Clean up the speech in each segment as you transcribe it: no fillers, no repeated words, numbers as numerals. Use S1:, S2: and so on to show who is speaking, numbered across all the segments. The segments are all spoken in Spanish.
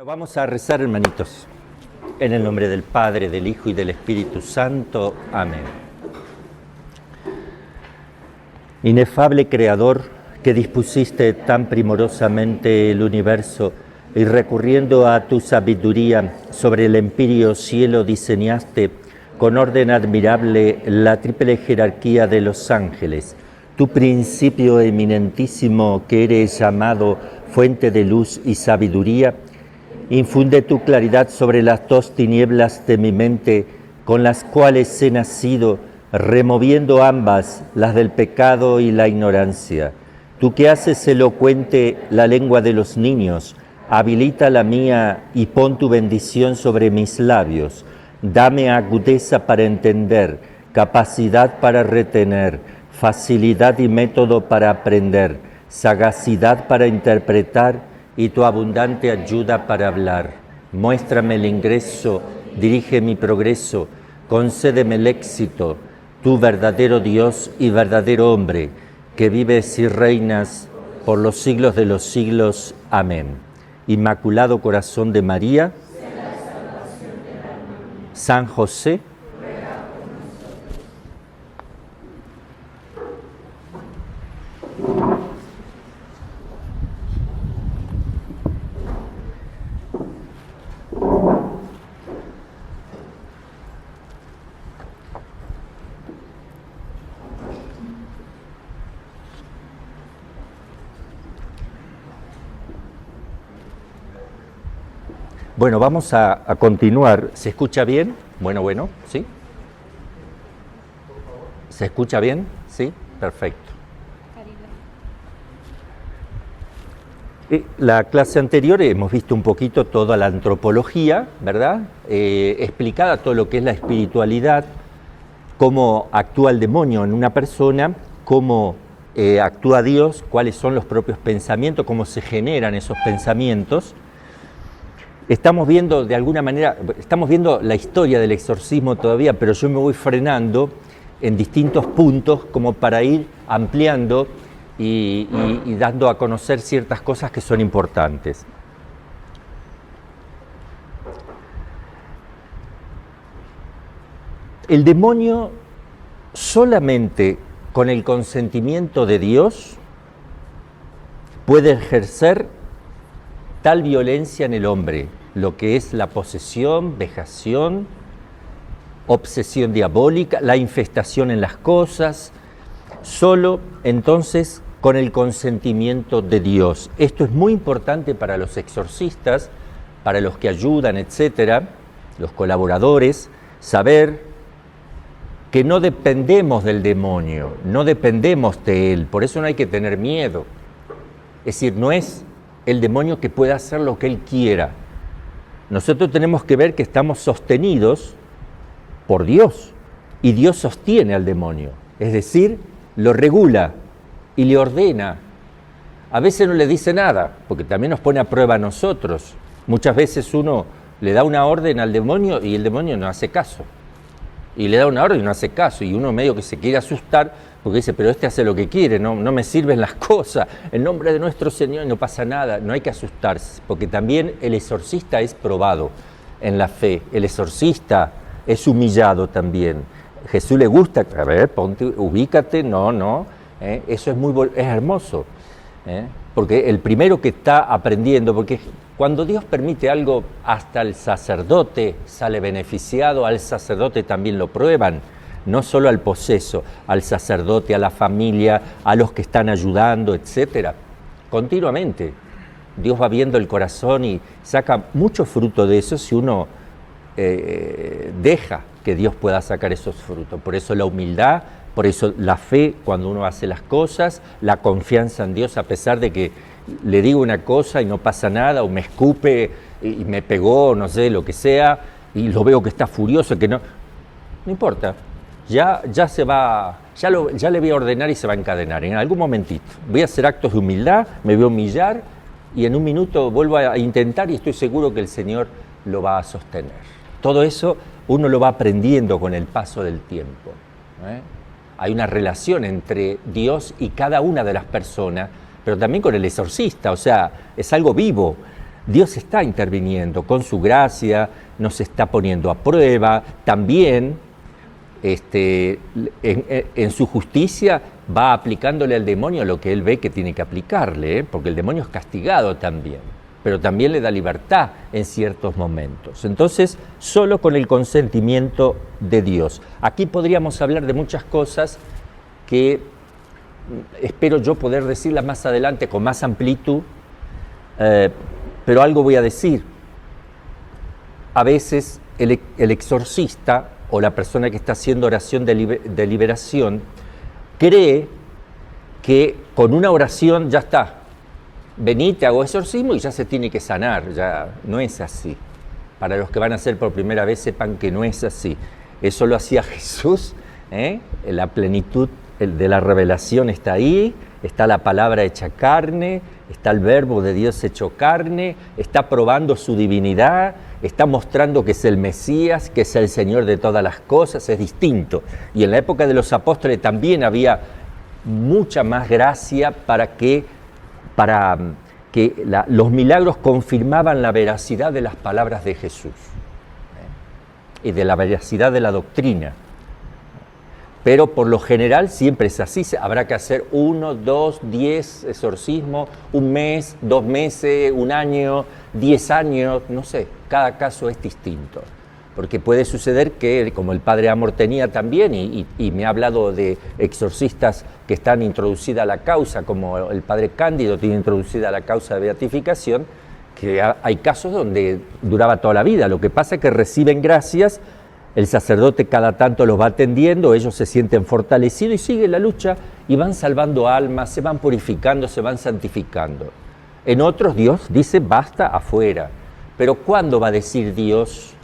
S1: Vamos a rezar, hermanitos, en el nombre del Padre, del Hijo y del Espíritu Santo. Amén. Inefable Creador, que dispusiste tan primorosamente el universo y recurriendo a tu sabiduría sobre el empíreo cielo diseñaste con orden admirable la triple jerarquía de los ángeles, tu principio eminentísimo que eres llamado fuente de luz y sabiduría. Infunde tu claridad sobre las dos tinieblas de mi mente, con las cuales he nacido, removiendo ambas, las del pecado y la ignorancia. Tú que haces elocuente la lengua de los niños, habilita la mía y pon tu bendición sobre mis labios. Dame agudeza para entender, capacidad para retener, facilidad y método para aprender, sagacidad para interpretar, y tu abundante ayuda para hablar. Muéstrame el ingreso, dirige mi progreso, concédeme el éxito, tú verdadero Dios y verdadero hombre, que vives y reinas por los siglos de los siglos. Amén. Inmaculado Corazón de María, San José, Bueno, vamos a continuar. ¿Se escucha bien? Bueno, ¿sí? ¿Se escucha bien? Sí, perfecto. La clase anterior hemos visto un poquito toda la antropología, ¿verdad? Explicada todo lo que es la espiritualidad, cómo actúa el demonio en una persona, cómo actúa Dios, cuáles son los propios pensamientos, cómo se generan esos pensamientos. Estamos viendo de alguna manera, estamos viendo la historia del exorcismo todavía, pero yo me voy frenando en distintos puntos como para ir ampliando y dando a conocer ciertas cosas que son importantes. El demonio solamente con el consentimiento de Dios puede ejercer tal violencia en el hombre, lo que es la posesión, vejación, obsesión diabólica, la infestación en las cosas, solo entonces con el consentimiento de Dios. Esto es muy importante para los exorcistas, para los que ayudan, etcétera, los colaboradores, saber que no dependemos del demonio, no dependemos de él, por eso no hay que tener miedo. Es decir, no es el demonio que pueda hacer lo que él quiera. Nosotros tenemos que ver que estamos sostenidos por Dios y Dios sostiene al demonio, es decir, lo regula y le ordena. A veces no le dice nada, porque también nos pone a prueba a nosotros. Muchas veces uno le da una orden al demonio y el demonio no hace caso. Y le da una orden y no hace caso, y uno medio que se quiere asustar porque dice, pero este hace lo que quiere, no me sirven las cosas, en nombre de nuestro Señor no pasa nada. No hay que asustarse, porque también el exorcista es probado en la fe, el exorcista es humillado también. Jesús le gusta, a ver, ponte, ubícate, eso es hermoso, porque el primero que está aprendiendo, porque cuando Dios permite algo, hasta el sacerdote sale beneficiado, al sacerdote también lo prueban, no solo al poseso, al sacerdote, a la familia, a los que están ayudando, etcétera. Continuamente, Dios va viendo el corazón y saca mucho fruto de eso si uno deja que Dios pueda sacar esos frutos. Por eso la humildad, por eso la fe cuando uno hace las cosas, la confianza en Dios a pesar de que le digo una cosa y no pasa nada, o me escupe y me pegó, no sé, lo que sea, y lo veo que está furioso, que no importa, ya le voy a ordenar y se va a encadenar en algún momentito. Voy a hacer actos de humildad, me voy a humillar y en un minuto vuelvo a intentar y estoy seguro que el Señor lo va a sostener. Todo eso uno lo va aprendiendo con el paso del tiempo. Hay una relación entre Dios y cada una de las personas, pero también con el exorcista, o sea, es algo vivo. Dios está interviniendo con su gracia, nos está poniendo a prueba, también en su justicia va aplicándole al demonio lo que él ve que tiene que aplicarle, porque el demonio es castigado también, pero también le da libertad en ciertos momentos. Entonces, solo con el consentimiento de Dios. Aquí podríamos hablar de muchas cosas que espero yo poder decirlas más adelante con más amplitud, pero algo voy a decir. A veces el exorcista o la persona que está haciendo oración de liberación cree que con una oración ya está. Vení, te hago exorcismo y ya se tiene que sanar. Ya no es así. Para los que van a hacer por primera vez, sepan que no es así. Eso lo hacía Jesús, la plenitud de la revelación está ahí, está la palabra hecha carne, está el verbo de Dios hecho carne, está probando su divinidad, está mostrando que es el Mesías, que es el Señor de todas las cosas, es distinto. Y en la época de los apóstoles también había mucha más gracia para que los milagros confirmaban la veracidad de las palabras de Jesús y de la veracidad de la doctrina. Pero por lo general siempre es así, habrá que hacer 1, 2, 10 exorcismos, 1 mes, 2 meses, 1 año, 10 años, no sé, cada caso es distinto. Porque puede suceder que, como el padre Amor tenía también, y me ha hablado de exorcistas que están introducida a la causa, como el padre Cándido tiene introducida la causa de beatificación, que hay casos donde duraba toda la vida. Lo que pasa es que reciben gracias, el sacerdote cada tanto los va atendiendo, ellos se sienten fortalecidos y siguen la lucha y van salvando almas, se van purificando, se van santificando. En otros Dios dice basta afuera, pero ¿cuándo va a decir Dios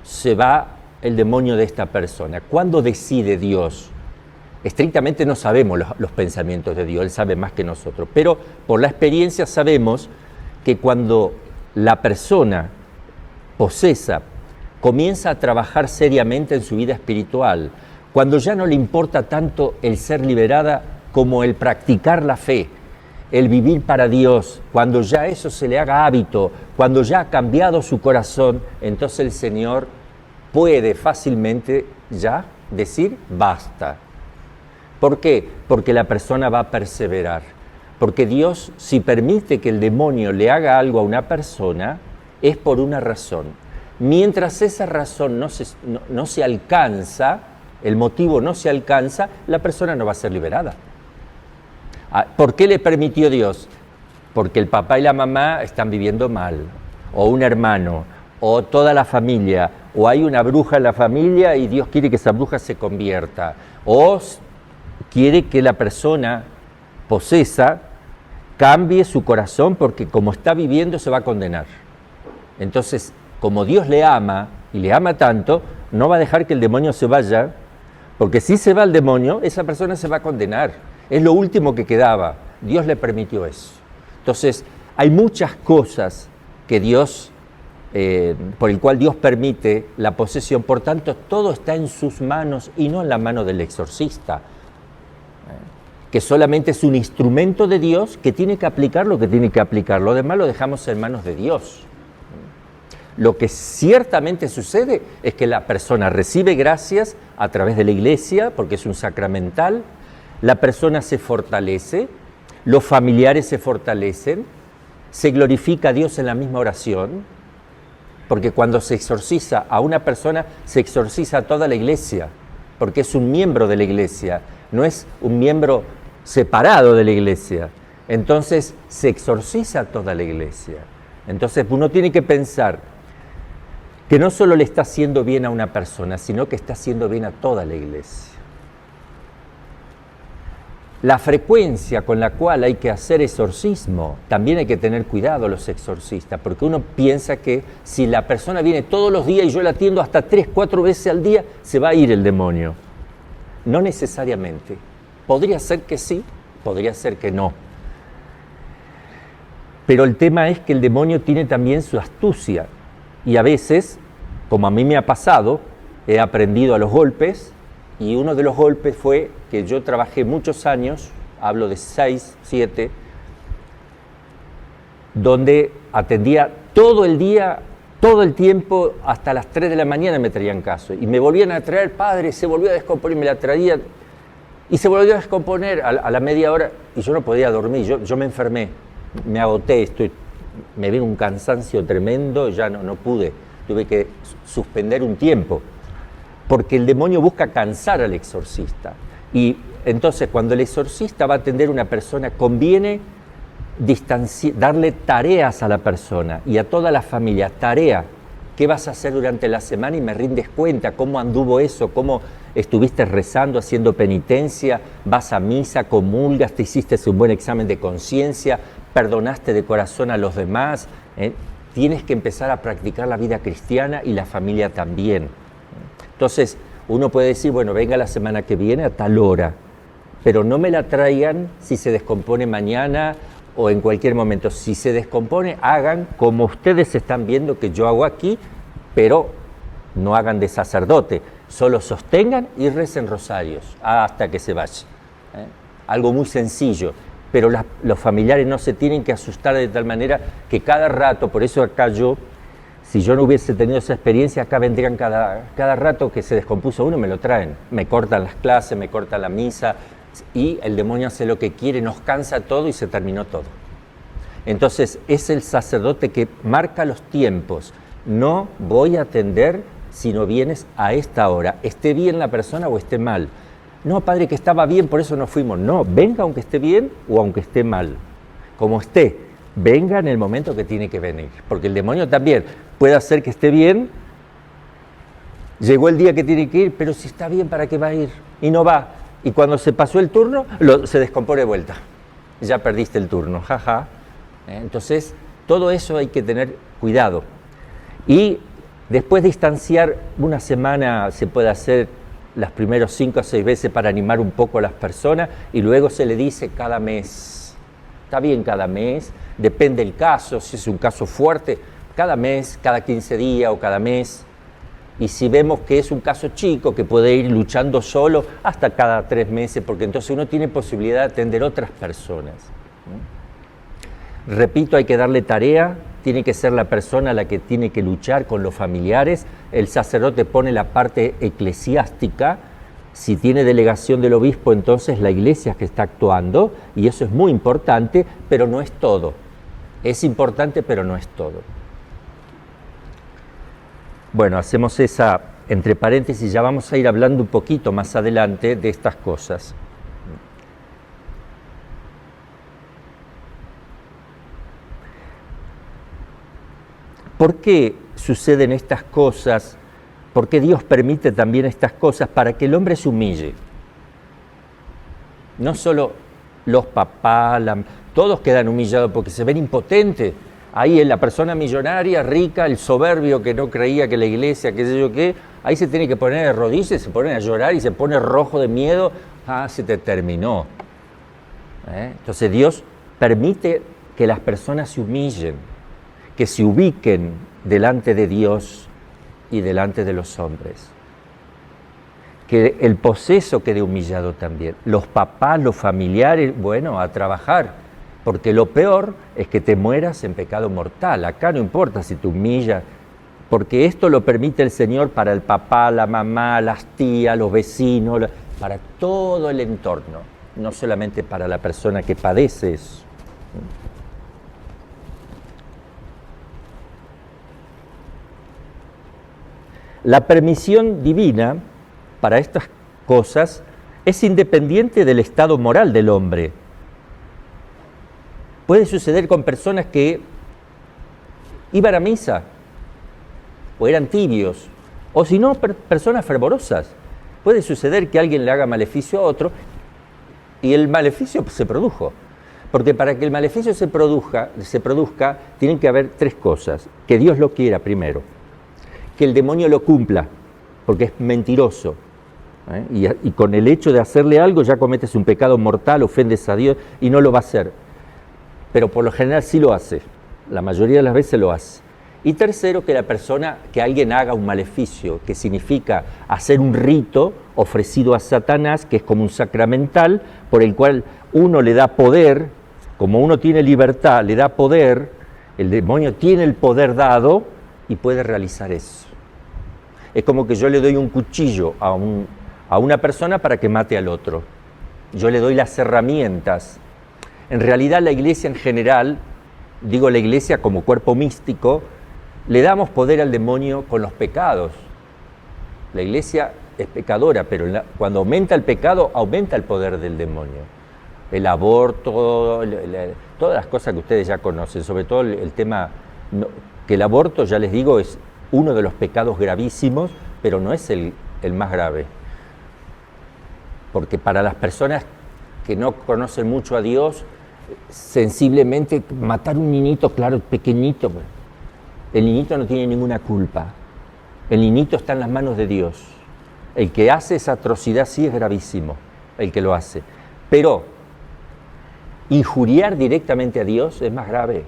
S1: se va el demonio de esta persona? ¿Cuándo decide Dios? Estrictamente no sabemos los pensamientos de Dios, Él sabe más que nosotros, pero por la experiencia sabemos que cuando la persona posesa comienza a trabajar seriamente en su vida espiritual, cuando ya no le importa tanto el ser liberada como el practicar la fe, el vivir para Dios, cuando ya eso se le haga hábito, cuando ya ha cambiado su corazón, entonces el Señor puede fácilmente ya decir basta. ¿Por qué? Porque la persona va a perseverar. Porque Dios, si permite que el demonio le haga algo a una persona, es por una razón. Mientras esa razón no se alcanza, el motivo no se alcanza, la persona no va a ser liberada. ¿Por qué le permitió Dios? Porque el papá y la mamá están viviendo mal, o un hermano, o toda la familia, o hay una bruja en la familia y Dios quiere que esa bruja se convierta, o quiere que la persona posesa cambie su corazón porque como está viviendo se va a condenar. Entonces, como Dios le ama y le ama tanto, no va a dejar que el demonio se vaya, porque si se va el demonio, esa persona se va a condenar. Es lo último que quedaba. Dios le permitió eso. Entonces, hay muchas cosas que Dios, por el cual Dios permite la posesión, por tanto, todo está en sus manos y no en la mano del exorcista, que solamente es un instrumento de Dios que tiene que aplicar lo que tiene que aplicar. Lo demás lo dejamos en manos de Dios. Lo que ciertamente sucede es que la persona recibe gracias a través de la iglesia, porque es un sacramental, la persona se fortalece, los familiares se fortalecen, se glorifica a Dios en la misma oración, porque cuando se exorciza a una persona, se exorciza a toda la iglesia, porque es un miembro de la iglesia, no es un miembro separado de la iglesia. Entonces se exorciza a toda la iglesia. Entonces uno tiene que pensar que no solo le está haciendo bien a una persona, sino que está haciendo bien a toda la iglesia. La frecuencia con la cual hay que hacer exorcismo, también hay que tener cuidado los exorcistas, porque uno piensa que si la persona viene todos los días y yo la atiendo hasta 3, 4 veces al día, se va a ir el demonio. No necesariamente. Podría ser que sí, podría ser que no. Pero el tema es que el demonio tiene también su astucia. Y a veces, como a mí me ha pasado, he aprendido a los golpes, y uno de los golpes fue que yo trabajé muchos años, hablo de 6, 7, donde atendía todo el día, todo el tiempo, hasta las 3 de la mañana me traían casos. Y me volvían a traer, padre, se volvió a descomponer, me la traían. Y se volvió a descomponer a la media hora y yo no podía dormir, yo me enfermé, me agoté, me vino un cansancio tremendo, ya no pude, tuve que suspender un tiempo, porque el demonio busca cansar al exorcista. Y entonces cuando el exorcista va a atender a una persona, conviene darle tareas a la persona y a toda la familia, tarea. ¿Qué vas a hacer durante la semana? Y me rindes cuenta, cómo anduvo eso, cómo estuviste rezando, haciendo penitencia, vas a misa, comulgas, te hiciste un buen examen de conciencia, perdonaste de corazón a los demás. Tienes que empezar a practicar la vida cristiana y la familia también. Entonces, uno puede decir, bueno, venga la semana que viene a tal hora, pero no me la traigan si se descompone mañana o en cualquier momento. Si se descompone, hagan como ustedes están viendo que yo hago aquí, pero no hagan de sacerdote, solo sostengan y recen rosarios hasta que se vaya. Algo muy sencillo, pero los familiares no se tienen que asustar de tal manera que cada rato, por eso acá si yo no hubiese tenido esa experiencia, acá vendrían cada rato que se descompuso uno, me lo traen, me cortan las clases, me cortan la misa, y el demonio hace lo que quiere, nos cansa todo y se terminó todo. Entonces es el sacerdote que marca los tiempos. No voy a atender si no vienes a esta hora, esté bien la persona o esté mal. No, padre, que estaba bien, por eso no fuimos. No, venga aunque esté bien o aunque esté mal. Como esté, venga en el momento que tiene que venir. Porque el demonio también puede hacer que esté bien, llegó el día que tiene que ir, pero si está bien, ¿para qué va a ir? Y no va. Y cuando se pasó el turno, se descompone de vuelta. Ya perdiste el turno, jaja. Entonces, todo eso hay que tener cuidado. Y después distanciar una semana, se puede hacer las primeros 5 o 6 veces para animar un poco a las personas, y luego se le dice cada mes. Está bien cada mes, depende del caso, si es un caso fuerte, cada mes, cada 15 días o cada mes. Y si vemos que es un caso chico, que puede ir luchando solo, hasta cada 3 meses, porque entonces uno tiene posibilidad de atender otras personas. Repito, hay que darle tarea, tiene que ser la persona la que tiene que luchar con los familiares. El sacerdote pone la parte eclesiástica, si tiene delegación del obispo, entonces la iglesia es que está actuando, y eso es muy importante, pero no es todo. Es importante, pero no es todo. Bueno, hacemos esa, entre paréntesis, ya vamos a ir hablando un poquito más adelante de estas cosas. ¿Por qué suceden estas cosas? ¿Por qué Dios permite también estas cosas? Para que el hombre se humille. No solo los papás, todos quedan humillados porque se ven impotentes. Ahí la persona millonaria, rica, el soberbio que no creía que la iglesia, qué sé yo qué, ahí se tiene que poner de rodillas, se pone a llorar y se pone rojo de miedo. Se te terminó. Entonces Dios permite que las personas se humillen, que se ubiquen delante de Dios y delante de los hombres. Que el poseso quede humillado también. Los papás, los familiares, bueno, a trabajar. Porque lo peor es que te mueras en pecado mortal. Acá no importa si te humillas, porque esto lo permite el Señor para el papá, la mamá, las tías, los vecinos, para todo el entorno, no solamente para la persona que padece eso. La permisión divina para estas cosas es independiente del estado moral del hombre. Puede suceder con personas que iban a misa, o eran tibios, o si no, personas fervorosas. Puede suceder que alguien le haga maleficio a otro y el maleficio se produjo. Porque para que el maleficio se produzca, tienen que haber 3 cosas. Que Dios lo quiera primero, que el demonio lo cumpla, porque es mentiroso. Y con el hecho de hacerle algo ya cometes un pecado mortal, ofendes a Dios y no lo va a hacer. Pero por lo general sí lo hace, la mayoría de las veces lo hace. Y tercero, que alguien haga un maleficio, que significa hacer un rito ofrecido a Satanás, que es como un sacramental, por el cual uno le da poder, como uno tiene libertad, le da poder El demonio tiene el poder dado y puede realizar eso. Es como que yo le doy un cuchillo a una persona para que mate al otro. Yo le doy las herramientas. En realidad la Iglesia en general, digo la Iglesia como cuerpo místico, le damos poder al demonio con los pecados. La Iglesia es pecadora, pero cuando aumenta el pecado, aumenta el poder del demonio. El aborto, todas las cosas que ustedes ya conocen, sobre todo el tema, que el aborto, ya les digo, es uno de los pecados gravísimos, pero no es el más grave. Porque para las personas que no conocen mucho a Dios, sensiblemente matar un niñito, claro, pequeñito, el niñito no tiene ninguna culpa. El niñito está en las manos de Dios. El que hace esa atrocidad sí es gravísimo, el que lo hace. Pero injuriar directamente a Dios es más grave.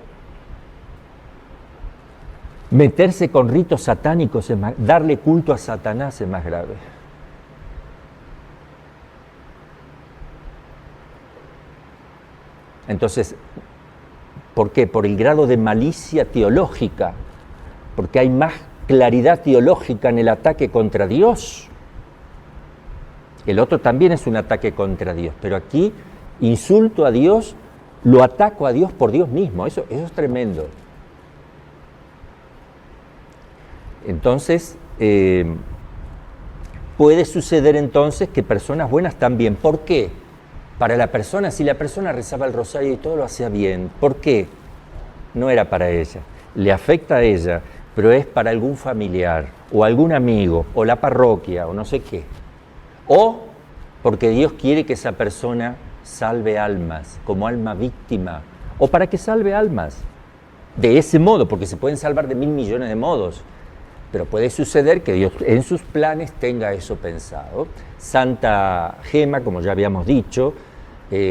S1: Meterse con ritos satánicos, darle culto a Satanás es más grave. Entonces, ¿por qué? Por el grado de malicia teológica, porque hay más claridad teológica en el ataque contra Dios. El otro también es un ataque contra Dios, pero aquí insulto a Dios, lo ataco a Dios por Dios mismo, eso es tremendo. Entonces, puede suceder entonces que personas buenas también. ¿Por qué? Para la persona, si la persona rezaba el rosario y todo lo hacía bien, ¿por qué? No era para ella, le afecta a ella, pero es para algún familiar, o algún amigo, o la parroquia, o no sé qué. O porque Dios quiere que esa persona salve almas, como alma víctima, o para que salve almas. De ese modo, porque se pueden salvar de 1.000 millones de modos, pero puede suceder que Dios en sus planes tenga eso pensado. Santa Gema, como ya habíamos dicho,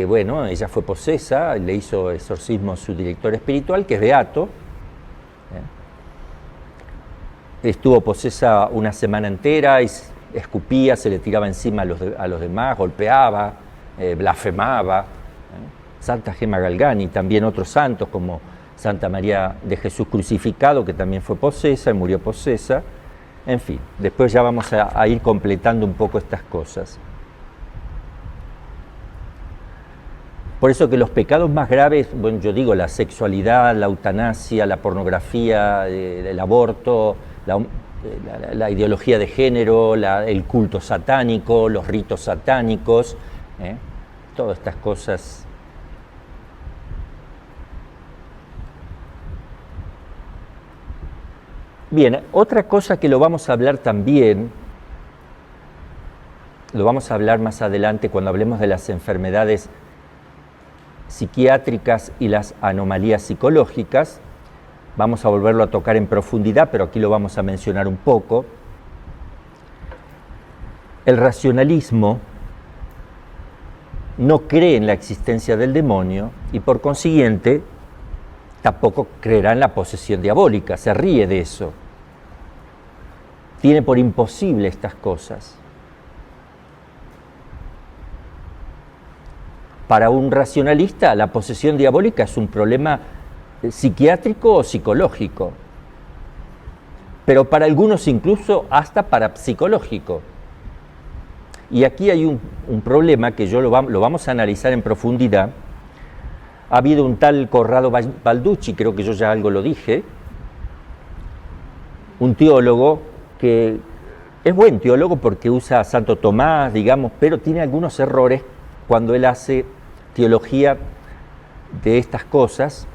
S1: bueno, ella fue posesa, le hizo exorcismo a su director espiritual, que es beato. Estuvo posesa una semana entera y escupía, se le tiraba encima a los demás, golpeaba, blasfemaba. Santa Gema Galgani, también otros santos como Santa María de Jesús Crucificado, que también fue posesa y murió posesa. En fin, después ya vamos a ir completando un poco estas cosas. Por eso que los pecados más graves, bueno, yo digo la sexualidad, la eutanasia, la pornografía, el aborto, la ideología de género, el culto satánico, los ritos satánicos, todas estas cosas. Bien, otra cosa que lo vamos a hablar también, lo vamos a hablar más adelante cuando hablemos de las enfermedades psiquiátricas y las anomalías psicológicas. Vamos a volverlo a tocar en profundidad, pero aquí lo vamos a mencionar un poco. El racionalismo no cree en la existencia del demonio y por consiguiente tampoco creerá en la posesión diabólica, se ríe de eso. Tiene por imposible estas cosas. Para un racionalista, la posesión diabólica es un problema psiquiátrico o psicológico, pero para algunos incluso hasta parapsicológico. Y aquí hay un problema que lo vamos a analizar en profundidad. Ha habido un tal Corrado Balducci, creo que yo ya algo lo dije, un teólogo que es buen teólogo porque usa a Santo Tomás, digamos, pero tiene algunos errores cuando él hace teología de estas cosas,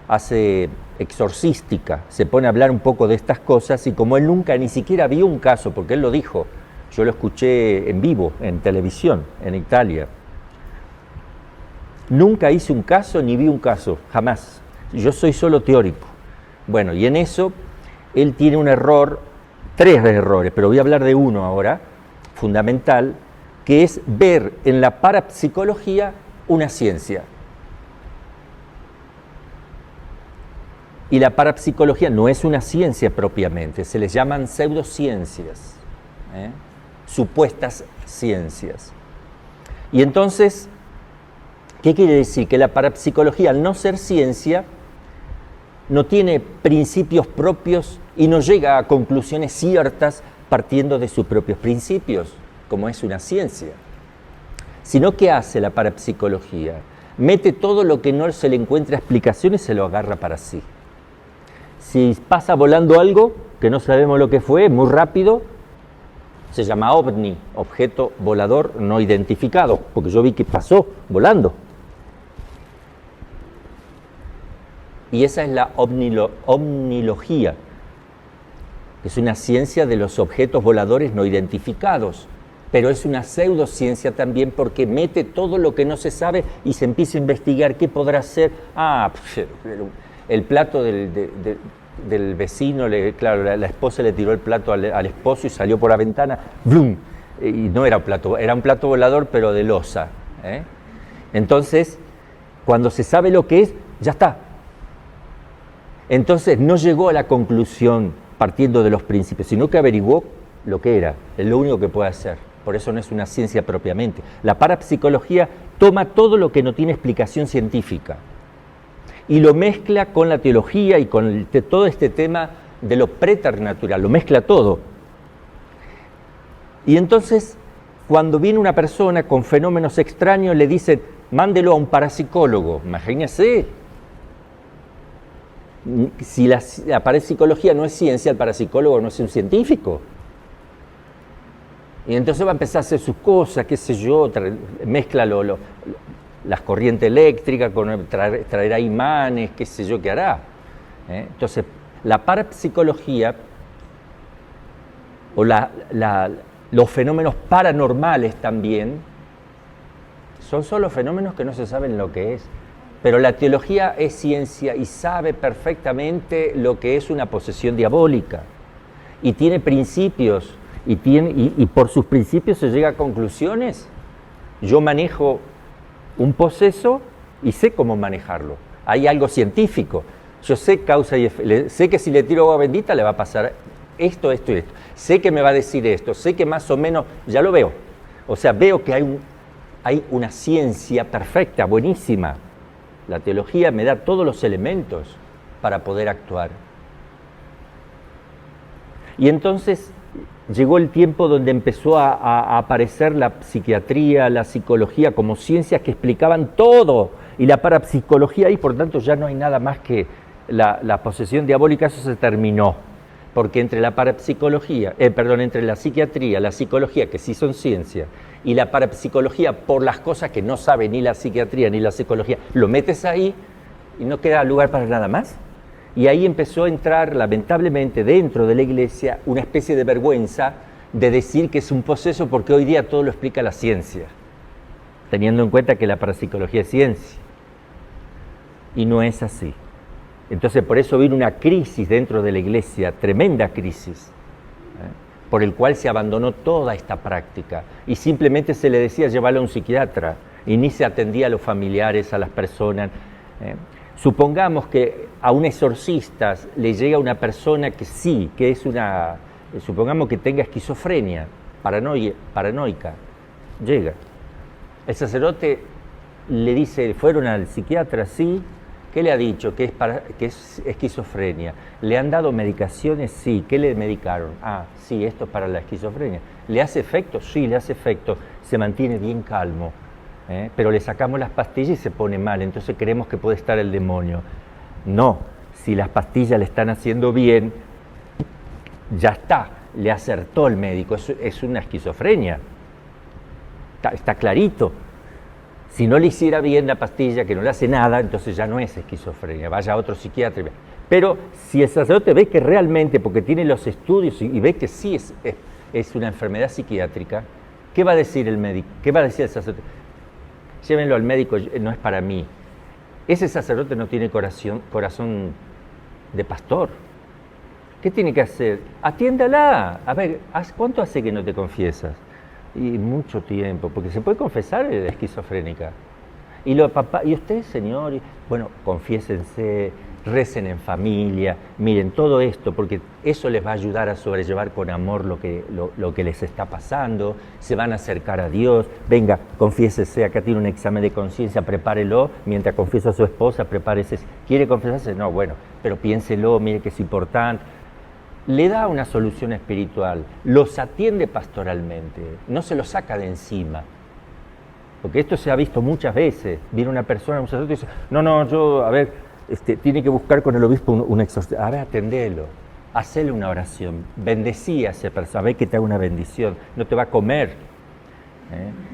S1: hace exorcística, se pone a hablar un poco de estas cosas y como él nunca ni siquiera vio un caso, porque él lo dijo, yo lo escuché en vivo, en televisión, en Italia. Nunca hice un caso ni vi un caso, jamás. Yo soy solo teórico. Bueno, y en eso él tiene un error, 3 errores, pero voy a hablar de uno ahora, fundamental, que es ver en la parapsicología una ciencia. Y la parapsicología no es una ciencia propiamente, se les llaman pseudociencias, supuestas ciencias. Y entonces, ¿qué quiere decir? Que la parapsicología, al no ser ciencia, no tiene principios propios y no llega a conclusiones ciertas partiendo de sus propios principios, como es una ciencia. Sino, ¿qué hace la parapsicología? Mete todo lo que no se le encuentra explicación y se lo agarra para sí. Si pasa volando algo que no sabemos lo que fue, muy rápido, se llama ovni, objeto volador no identificado, porque yo vi que pasó volando. Y esa es la omnilogía, que es una ciencia de los objetos voladores no identificados, pero es una pseudociencia también porque mete todo lo que no se sabe y se empieza a investigar qué podrá ser. El plato del vecino, claro, la esposa le tiró el plato al esposo y salió por la ventana, ¡blum! Y no era un plato volador, pero de loza. Entonces, cuando se sabe lo que es, ya está. Entonces no llegó a la conclusión partiendo de los principios, sino que averiguó lo que era, es lo único que puede hacer. Por eso no es una ciencia propiamente. La parapsicología toma todo lo que no tiene explicación científica y lo mezcla con la teología y con todo este tema de lo preternatural, lo mezcla todo. Y entonces, cuando viene una persona con fenómenos extraños, le dicen, mándelo a un parapsicólogo. Imagínense, si la parapsicología no es ciencia, el parapsicólogo no es un científico. Y entonces va a empezar a hacer sus cosas, qué sé yo, mezcla las corrientes eléctricas, traerá imanes, qué sé yo qué hará. Entonces, la parapsicología o los fenómenos paranormales también son solo fenómenos que no se saben lo que es. Pero la teología es ciencia y sabe perfectamente lo que es una posesión diabólica. Y tiene principios, y por sus principios se llega a conclusiones. Yo manejo un poseso y sé cómo manejarlo. Hay algo científico. Yo sé causa y efecto. Sé que si le tiro agua bendita le va a pasar esto, esto y esto. Sé que me va a decir esto. Sé que más o menos, ya lo veo. O sea, veo que hay una ciencia perfecta, buenísima. La teología me da todos los elementos para poder actuar. Y entonces llegó el tiempo donde empezó a aparecer la psiquiatría, la psicología como ciencias que explicaban todo. Y la parapsicología, y por tanto ya no hay nada más que la posesión diabólica, eso se terminó. Porque entre la parapsicología, entre la psiquiatría, la psicología, que sí son ciencias, y la parapsicología por las cosas que no sabe ni la psiquiatría ni la psicología, lo metes ahí y no queda lugar para nada más. Y ahí empezó a entrar, lamentablemente, dentro de la iglesia una especie de vergüenza de decir que es un poseso porque hoy día todo lo explica la ciencia, teniendo en cuenta que la parapsicología es ciencia. Y no es así. Entonces por eso vino una crisis dentro de la iglesia, tremenda crisis, por el cual se abandonó toda esta práctica y simplemente se le decía llévalo a un psiquiatra y ni se atendía a los familiares, a las personas. Supongamos que a un exorcista le llega una persona que sí, que es supongamos que tenga esquizofrenia, paranoica, llega. El sacerdote le dice, ¿fueron al psiquiatra? Sí. ¿Qué le ha dicho? Que es esquizofrenia. ¿Le han dado medicaciones? Sí. ¿Qué le medicaron? Sí, esto es para la esquizofrenia. ¿Le hace efecto? Sí, le hace efecto. Se mantiene bien calmo. Pero le sacamos las pastillas y se pone mal. Entonces creemos que puede estar el demonio. No. Si las pastillas le están haciendo bien, ya está. Le acertó el médico. Es una esquizofrenia. Está clarito. Si no le hiciera bien la pastilla, que no le hace nada, entonces ya no es esquizofrenia, vaya a otro psiquiatra. Pero si el sacerdote ve que realmente, porque tiene los estudios y ve que sí es una enfermedad psiquiátrica, ¿qué va a decir el médico? ¿Qué va a decir el sacerdote? Llévenlo al médico, no es para mí. Ese sacerdote no tiene corazón de pastor. ¿Qué tiene que hacer? Atiéndala. A ver, ¿cuánto hace que no te confiesas? Y mucho tiempo, porque se puede confesar esquizofrénica. Y usted, señor, bueno, confiésense, recen en familia, miren todo esto, porque eso les va a ayudar a sobrellevar con amor lo que les está pasando, se van a acercar a Dios, venga, confiésese, acá tiene un examen de conciencia, prepárelo, mientras confiesa a su esposa, prepárese, ¿quiere confesarse? No, bueno, pero piénselo, mire que es importante. Le da una solución espiritual, los atiende pastoralmente, no se los saca de encima. Porque esto se ha visto muchas veces, viene una persona, un sacerdote y dice, tiene que buscar con el obispo un exorcismo. A ver, atendelo, hacele una oración, bendecí a esa persona, ve que te haga una bendición, no te va a comer.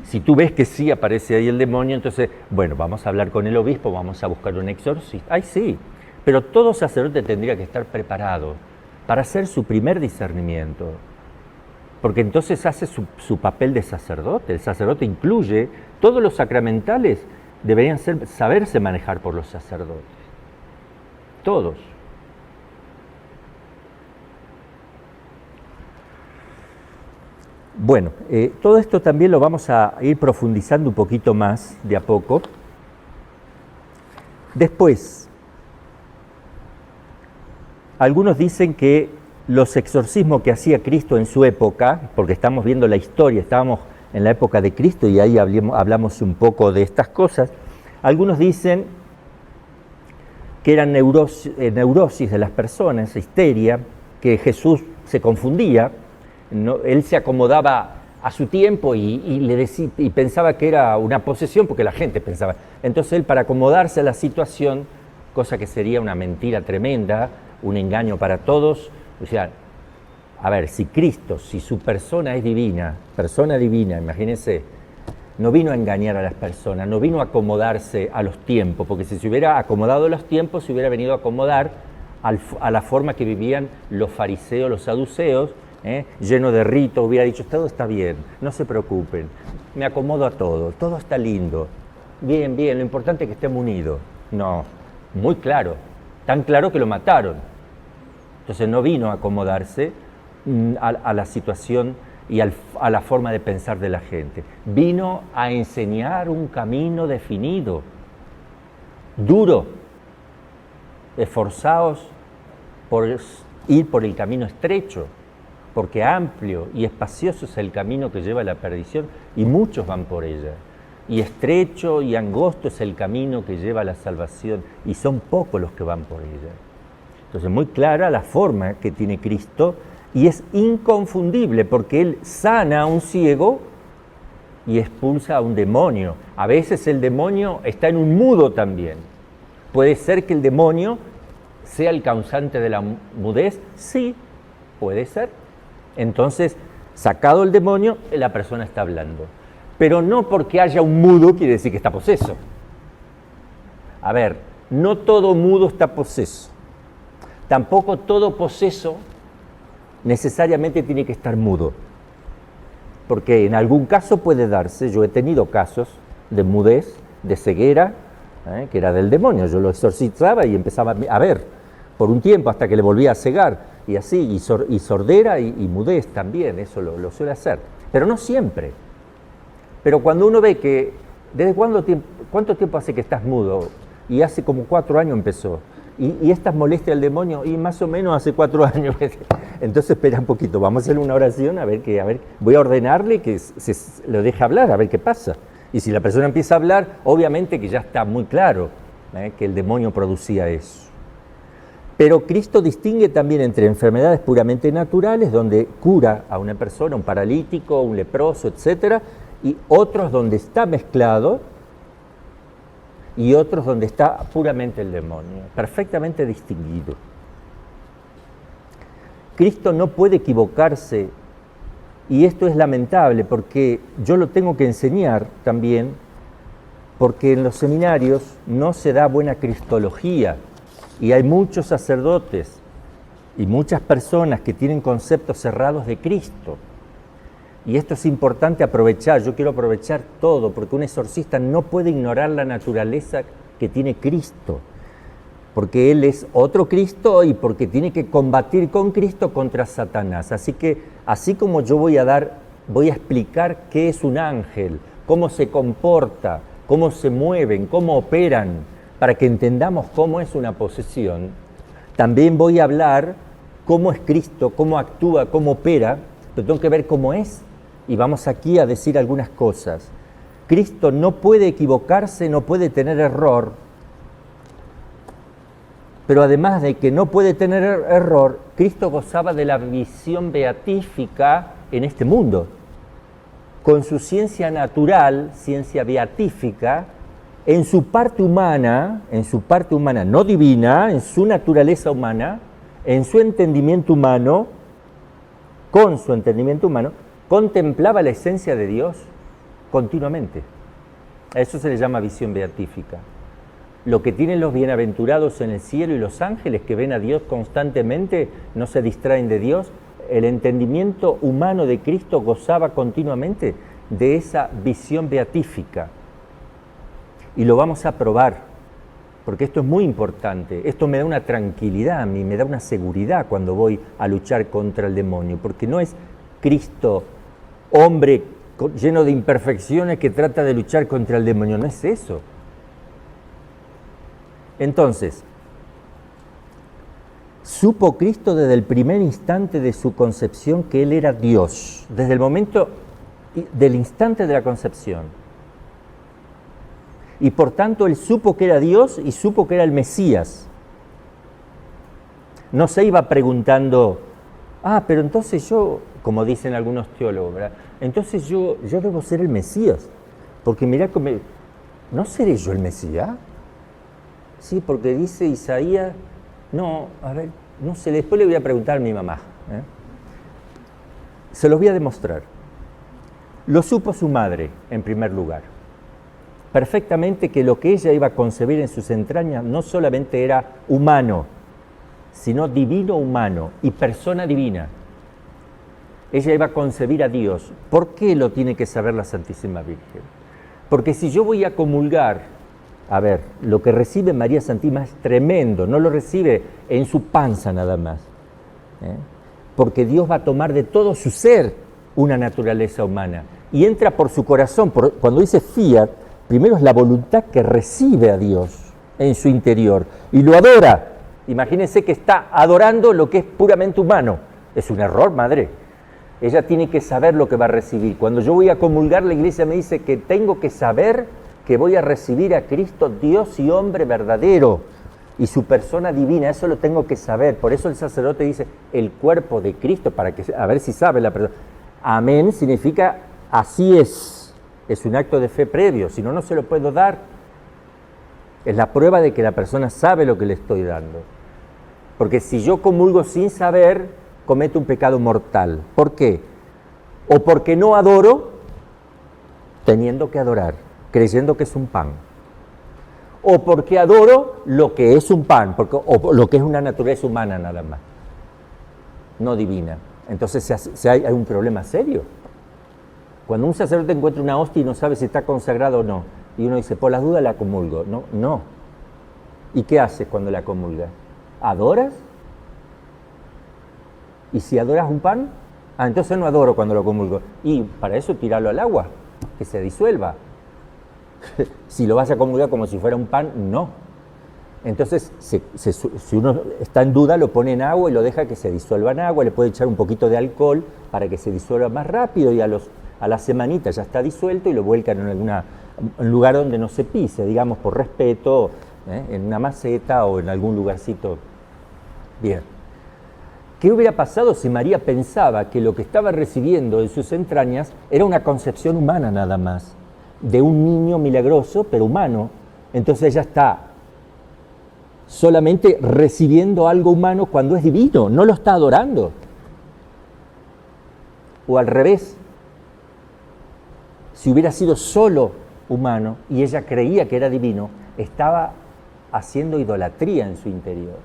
S1: Si tú ves que sí aparece ahí el demonio, entonces, bueno, vamos a hablar con el obispo, vamos a buscar un exorcista. Ay, sí, pero todo sacerdote tendría que estar preparado para hacer su primer discernimiento, porque entonces hace su papel de sacerdote. El sacerdote incluye todos los sacramentales, deberían saberse manejar por los sacerdotes, todos. Bueno, todo esto también lo vamos a ir profundizando un poquito más de a poco. Después, algunos dicen que los exorcismos que hacía Cristo en su época, porque estamos viendo la historia, estábamos en la época de Cristo y ahí hablamos un poco de estas cosas, algunos dicen que eran neurosis de las personas, histeria, que Jesús se confundía, él se acomodaba a su tiempo y pensaba que era una posesión porque la gente pensaba. Entonces él, para acomodarse a la situación, cosa que sería una mentira tremenda, un engaño para todos, o sea, a ver, si Cristo, si su persona es divina, imagínense, no vino a engañar a las personas, no vino a acomodarse a los tiempos, porque si se hubiera acomodado a los tiempos, se hubiera venido a acomodar a la forma que vivían los fariseos, los saduceos, lleno de ritos, hubiera dicho, todo está bien, no se preocupen, me acomodo a todo está lindo, bien, lo importante es que estemos unidos. No, muy claro, tan claro que lo mataron. Entonces no vino a acomodarse a la situación y a la forma de pensar de la gente. Vino a enseñar un camino definido, duro. Esforzaos por ir por el camino estrecho, porque amplio y espacioso es el camino que lleva a la perdición y muchos van por ella. Y estrecho y angosto es el camino que lleva a la salvación y son pocos los que van por ella. Entonces, muy clara la forma que tiene Cristo y es inconfundible porque Él sana a un ciego y expulsa a un demonio. A veces el demonio está en un mudo también. ¿Puede ser que el demonio sea el causante de la mudez? Sí, puede ser. Entonces, sacado el demonio, la persona está hablando. Pero no porque haya un mudo quiere decir que está poseso. A ver, no todo mudo está poseso. Tampoco todo poseso necesariamente tiene que estar mudo, porque en algún caso puede darse, yo he tenido casos de mudez, de ceguera, que era del demonio, yo lo exorcizaba y empezaba a ver por un tiempo hasta que le volvía a cegar, y así, y sordera y mudez también, eso lo suele hacer, pero no siempre. Pero cuando uno ve que, ¿desde cuánto tiempo hace que estás mudo? Y hace como 4 años empezó. Y estas molestias del demonio, y más o menos hace 4 años. Entonces espera un poquito, vamos a hacer una oración, a ver, voy a ordenarle que se lo deje hablar, a ver qué pasa. Y si la persona empieza a hablar, obviamente que ya está muy claro que el demonio producía eso. Pero Cristo distingue también entre enfermedades puramente naturales, donde cura a una persona, un paralítico, un leproso, etcétera, y otros donde está mezclado, y otros donde está puramente el demonio, perfectamente distinguido. Cristo no puede equivocarse, y esto es lamentable porque yo lo tengo que enseñar también, porque en los seminarios no se da buena cristología, y hay muchos sacerdotes y muchas personas que tienen conceptos cerrados de Cristo. Y esto es importante aprovechar, yo quiero aprovechar todo, porque un exorcista no puede ignorar la naturaleza que tiene Cristo, porque Él es otro Cristo y porque tiene que combatir con Cristo contra Satanás. Así que, así como yo voy a explicar qué es un ángel, cómo se comporta, cómo se mueven, cómo operan, para que entendamos cómo es una posesión, también voy a hablar cómo es Cristo, cómo actúa, cómo opera, pero tengo que ver cómo es. Y vamos aquí a decir algunas cosas. Cristo no puede equivocarse, no puede tener error, pero además de que no puede tener error, Cristo gozaba de la visión beatífica en este mundo. Con su ciencia natural, ciencia beatífica, en su parte humana, no divina, en su naturaleza humana, en su entendimiento humano, con su entendimiento humano, contemplaba la esencia de Dios continuamente. A eso se le llama visión beatífica. Lo que tienen los bienaventurados en el cielo y los ángeles que ven a Dios constantemente, no se distraen de Dios. El entendimiento humano de Cristo gozaba continuamente de esa visión beatífica. Y lo vamos a probar, porque esto es muy importante. Esto me da una tranquilidad a mí, me da una seguridad cuando voy a luchar contra el demonio, porque no es Cristo, hombre lleno de imperfecciones, que trata de luchar contra el demonio, no es eso. Entonces, supo Cristo desde el primer instante de su concepción que Él era Dios, desde el momento del instante de la concepción. Y por tanto Él supo que era Dios y supo que era el Mesías. No se iba preguntando, pero entonces yo, como dicen algunos teólogos, ¿verdad? Entonces yo debo ser el Mesías, porque mirá, ¿no seré yo el Mesías? Sí, porque dice Isaías, no sé, después le voy a preguntar a mi mamá. Se los voy a demostrar. Lo supo su madre, en primer lugar. Perfectamente que lo que ella iba a concebir en sus entrañas no solamente era humano, sino divino humano y persona divina. Ella iba a concebir a Dios. ¿Por qué lo tiene que saber la Santísima Virgen? Porque si yo voy a comulgar, lo que recibe María Santísima es tremendo, no lo recibe en su panza nada más, porque Dios va a tomar de todo su ser una naturaleza humana y entra por su corazón. Cuando dice fiat, primero es la voluntad que recibe a Dios en su interior y lo adora. Imagínense que está adorando lo que es puramente humano. Es un error, madre. Ella tiene que saber lo que va a recibir. Cuando yo voy a comulgar, la Iglesia me dice que tengo que saber que voy a recibir a Cristo, Dios y hombre verdadero, y su persona divina. Eso lo tengo que saber. Por eso el sacerdote dice el cuerpo de Cristo, para que a ver si sabe la persona. Amén significa así es. Es un acto de fe previo, si no, no se lo puedo dar. Es la prueba de que la persona sabe lo que le estoy dando. Porque si yo comulgo sin saber, cometo un pecado mortal. ¿Por qué? O porque no adoro, teniendo que adorar, creyendo que es un pan. O porque adoro lo que es un pan, o lo que es una naturaleza humana nada más, no divina. Entonces hay un problema serio. Cuando un sacerdote encuentra una hostia y no sabe si está consagrado o no, y uno dice, por las dudas la comulgo. No. ¿Y qué haces cuando la comulgas? ¿Adoras? ¿Y si adoras un pan? Entonces no adoro cuando lo comulgo. Y para eso tirarlo al agua, que se disuelva. Si lo vas a comulgar como si fuera un pan, no. Entonces, si uno está en duda, lo pone en agua y lo deja que se disuelva en agua, le puede echar un poquito de alcohol para que se disuelva más rápido y a la semanita ya está disuelto y lo vuelcan en un lugar donde no se pise, digamos por respeto, en una maceta o en algún lugarcito. Bien. ¿Qué hubiera pasado si María pensaba que lo que estaba recibiendo en sus entrañas era una concepción humana nada más, de un niño milagroso, pero humano? Entonces ella está solamente recibiendo algo humano cuando es divino, no lo está adorando. O al revés, si hubiera sido solo humano y ella creía que era divino, estaba haciendo idolatría en su interior,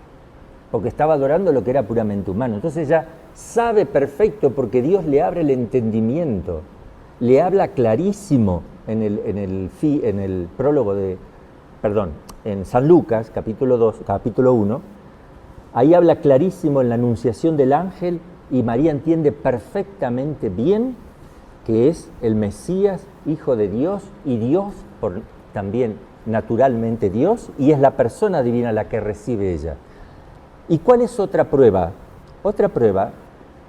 S1: porque estaba adorando lo que era puramente humano. Entonces ella sabe perfecto, porque Dios le abre el entendimiento, le habla clarísimo en el prólogo en San Lucas, capítulo 1, ahí habla clarísimo en la anunciación del ángel y María entiende perfectamente bien que es el Mesías, Hijo de Dios, y Dios también naturalmente Dios y es la persona divina la que recibe ella. ¿Y cuál es otra prueba? Otra prueba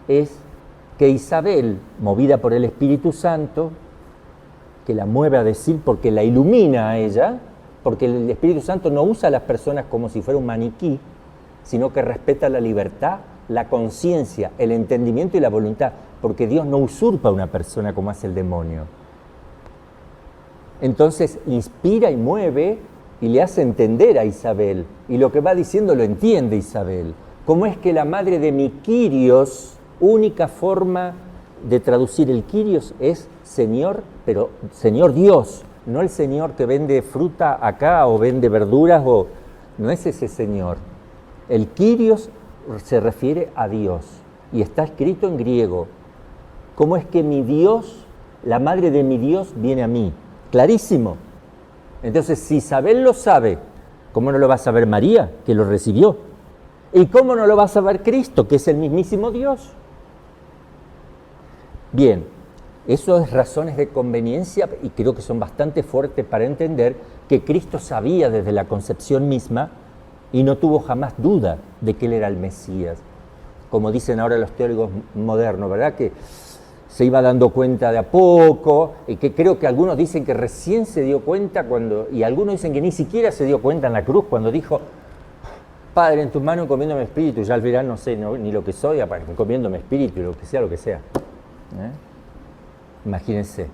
S1: es que Isabel, movida por el Espíritu Santo, que la mueve a decir porque la ilumina a ella, porque el Espíritu Santo no usa a las personas como si fuera un maniquí, sino que respeta la libertad, la conciencia, el entendimiento y la voluntad, porque Dios no usurpa a una persona como hace el demonio. Entonces inspira y mueve y le hace entender a Isabel, y lo que va diciendo lo entiende Isabel. ¿Cómo es que la madre de mi Kyrios, única forma de traducir el Kyrios es Señor, pero Señor Dios, no el Señor que vende fruta acá o vende verduras, o no es ese Señor. El Kyrios se refiere a Dios y está escrito en griego. ¿Cómo es que mi Dios, la madre de mi Dios, viene a mí? Clarísimo. Entonces, si Isabel lo sabe, ¿cómo no lo va a saber María, que lo recibió? ¿Y cómo no lo va a saber Cristo, que es el mismísimo Dios? Bien, eso es razones de conveniencia y creo que son bastante fuertes para entender que Cristo sabía desde la concepción misma y no tuvo jamás duda de que Él era el Mesías. Como dicen ahora los teólogos modernos, ¿verdad? Que se iba dando cuenta de a poco, y que creo que algunos dicen que recién se dio cuenta y algunos dicen que ni siquiera se dio cuenta en la cruz cuando dijo: Padre, en tus manos encomiendo mi espíritu, ya al final no sé ni lo que soy, encomiendo mi espíritu y lo que sea. Imagínense.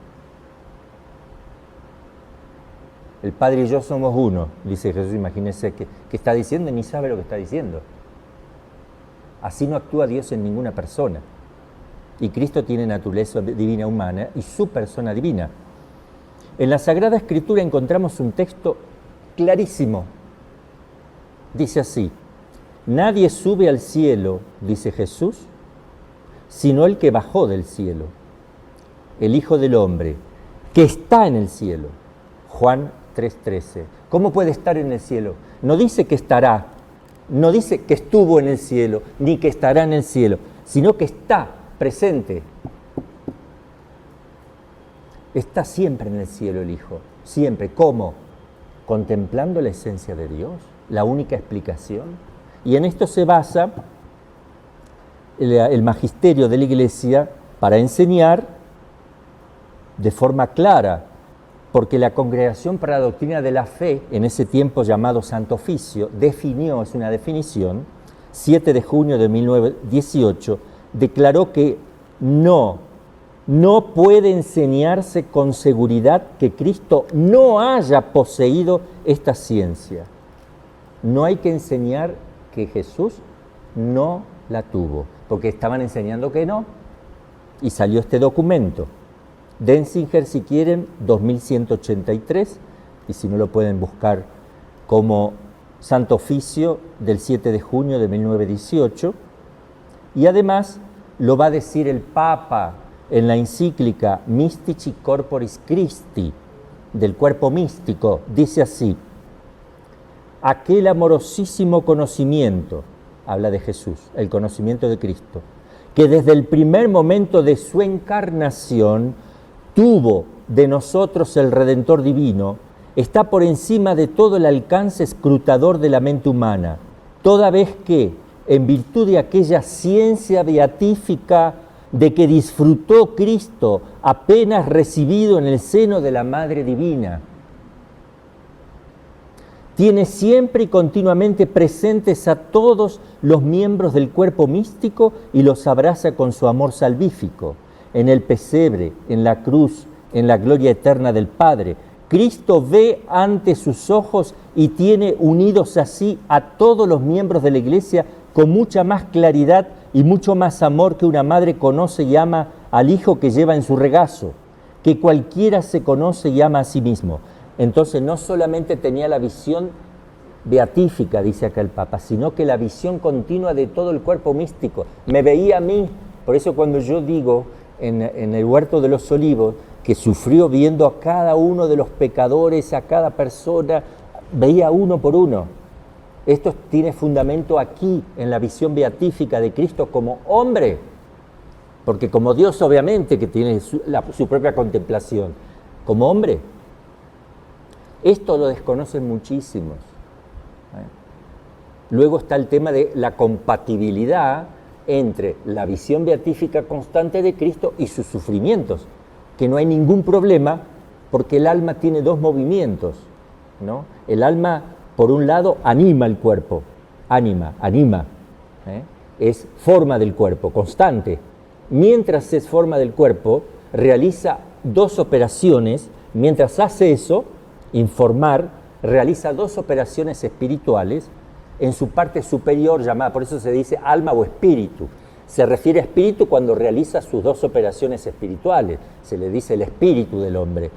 S1: El Padre y yo somos uno, dice Jesús. Imagínense que está diciendo y ni sabe lo que está diciendo. Así no actúa Dios en ninguna persona. Y Cristo tiene naturaleza divina humana y su persona divina. En la Sagrada Escritura encontramos un texto clarísimo. Dice así: nadie sube al cielo, dice Jesús, sino el que bajó del cielo, el Hijo del Hombre, que está en el cielo. Juan 3:13. ¿Cómo puede estar en el cielo? No dice que estará, no dice que estuvo en el cielo, ni que estará en el cielo, sino que está presente. Está siempre en el cielo el Hijo, siempre. ¿Cómo? Contemplando la esencia de Dios, la única explicación. Y en esto se basa el magisterio de la Iglesia para enseñar de forma clara, porque la Congregación para la Doctrina de la Fe, en ese tiempo llamado Santo Oficio, definió, es una definición, 7 de junio de 1918, declaró que no puede enseñarse con seguridad que Cristo no haya poseído esta ciencia. No hay que enseñar que Jesús no la tuvo, porque estaban enseñando que no, y salió este documento. Denzinger, si quieren, 2183, y si no lo pueden buscar como Santo Oficio del 7 de junio de 1918, y además lo va a decir el Papa en la encíclica Mystici Corporis Christi, del cuerpo místico. Dice así: aquel amorosísimo conocimiento, habla de Jesús, el conocimiento de Cristo, que desde el primer momento de su encarnación tuvo de nosotros el Redentor divino, está por encima de todo el alcance escrutador de la mente humana, toda vez que, en virtud de aquella ciencia beatífica de que disfrutó Cristo apenas recibido en el seno de la Madre Divina, tiene siempre y continuamente presentes a todos los miembros del cuerpo místico y los abraza con su amor salvífico. En el pesebre, en la cruz, en la gloria eterna del Padre, Cristo ve ante sus ojos y tiene unidos así a todos los miembros de la Iglesia con mucha más claridad y mucho más amor que una madre conoce y ama al hijo que lleva en su regazo, que cualquiera se conoce y ama a sí mismo. Entonces no solamente tenía la visión beatífica, dice acá el Papa, sino que la visión continua de todo el cuerpo místico. Me veía a mí, por eso cuando yo digo en el Huerto de los Olivos, que sufrió viendo a cada uno de los pecadores, a cada persona, veía uno por uno. Esto tiene fundamento aquí, en la visión beatífica de Cristo como hombre, porque como Dios obviamente que tiene su propia contemplación, como hombre. Esto lo desconocen muchísimos. Luego está el tema de la compatibilidad entre la visión beatífica constante de Cristo y sus sufrimientos, que no hay ningún problema porque el alma tiene dos movimientos, ¿no? El alma, por un lado, anima el cuerpo, anima, es forma del cuerpo, constante. Mientras es forma del cuerpo, realiza dos operaciones, mientras hace eso, informar, realiza dos operaciones espirituales en su parte superior llamada, por eso se dice alma o espíritu. Se refiere a espíritu cuando realiza sus dos operaciones espirituales, se le dice el espíritu del hombre.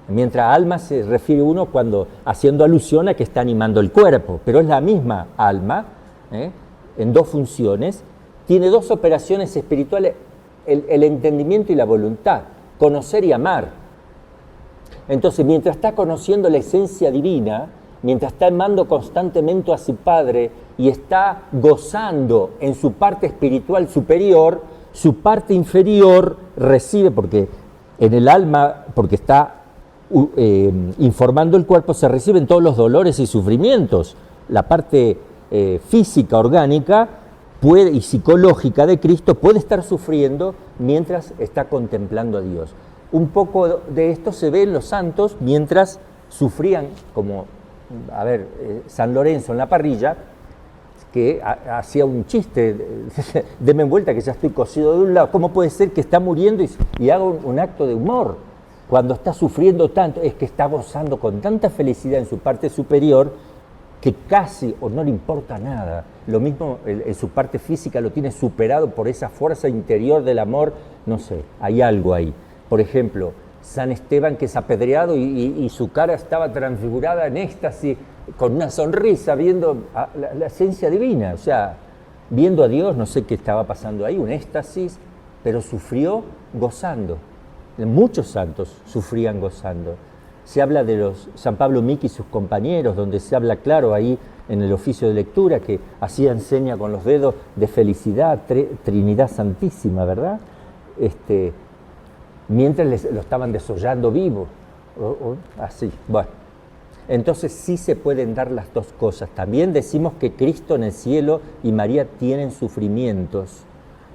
S1: Mientras alma se refiere uno cuando haciendo alusión a que está animando el cuerpo, pero es la misma alma, en dos funciones, tiene dos operaciones espirituales, el entendimiento y la voluntad, conocer y amar. Entonces, mientras está conociendo la esencia divina, mientras está amando constantemente a su Padre y está gozando en su parte espiritual superior, su parte inferior recibe, porque en el alma, porque está informando el cuerpo, se reciben todos los dolores y sufrimientos. La parte física, orgánica y psicológica de Cristo puede estar sufriendo mientras está contemplando a Dios. Un poco de esto se ve en los santos mientras sufrían, como San Lorenzo en la parrilla, que hacía un chiste, deme vuelta que ya estoy cocido de un lado, ¿cómo puede ser que está muriendo y haga un acto de humor? Cuando está sufriendo tanto, es que está gozando con tanta felicidad en su parte superior que casi o no le importa nada. Lo mismo en su parte física lo tiene superado por esa fuerza interior del amor, no sé, hay algo ahí. Por ejemplo, San Esteban, que es apedreado y su cara estaba transfigurada en éxtasis, con una sonrisa, viendo la esencia divina, o sea, viendo a Dios, no sé qué estaba pasando ahí, un éxtasis, pero sufrió gozando. Muchos santos sufrían gozando. Se habla de San Pablo Miki y sus compañeros, donde se habla claro ahí en el oficio de lectura, que hacían seña con los dedos de felicidad, Trinidad Santísima, ¿verdad? Mientras lo estaban desollando vivo, así. Bueno, entonces sí se pueden dar las dos cosas. También decimos que Cristo en el cielo y María tienen sufrimientos,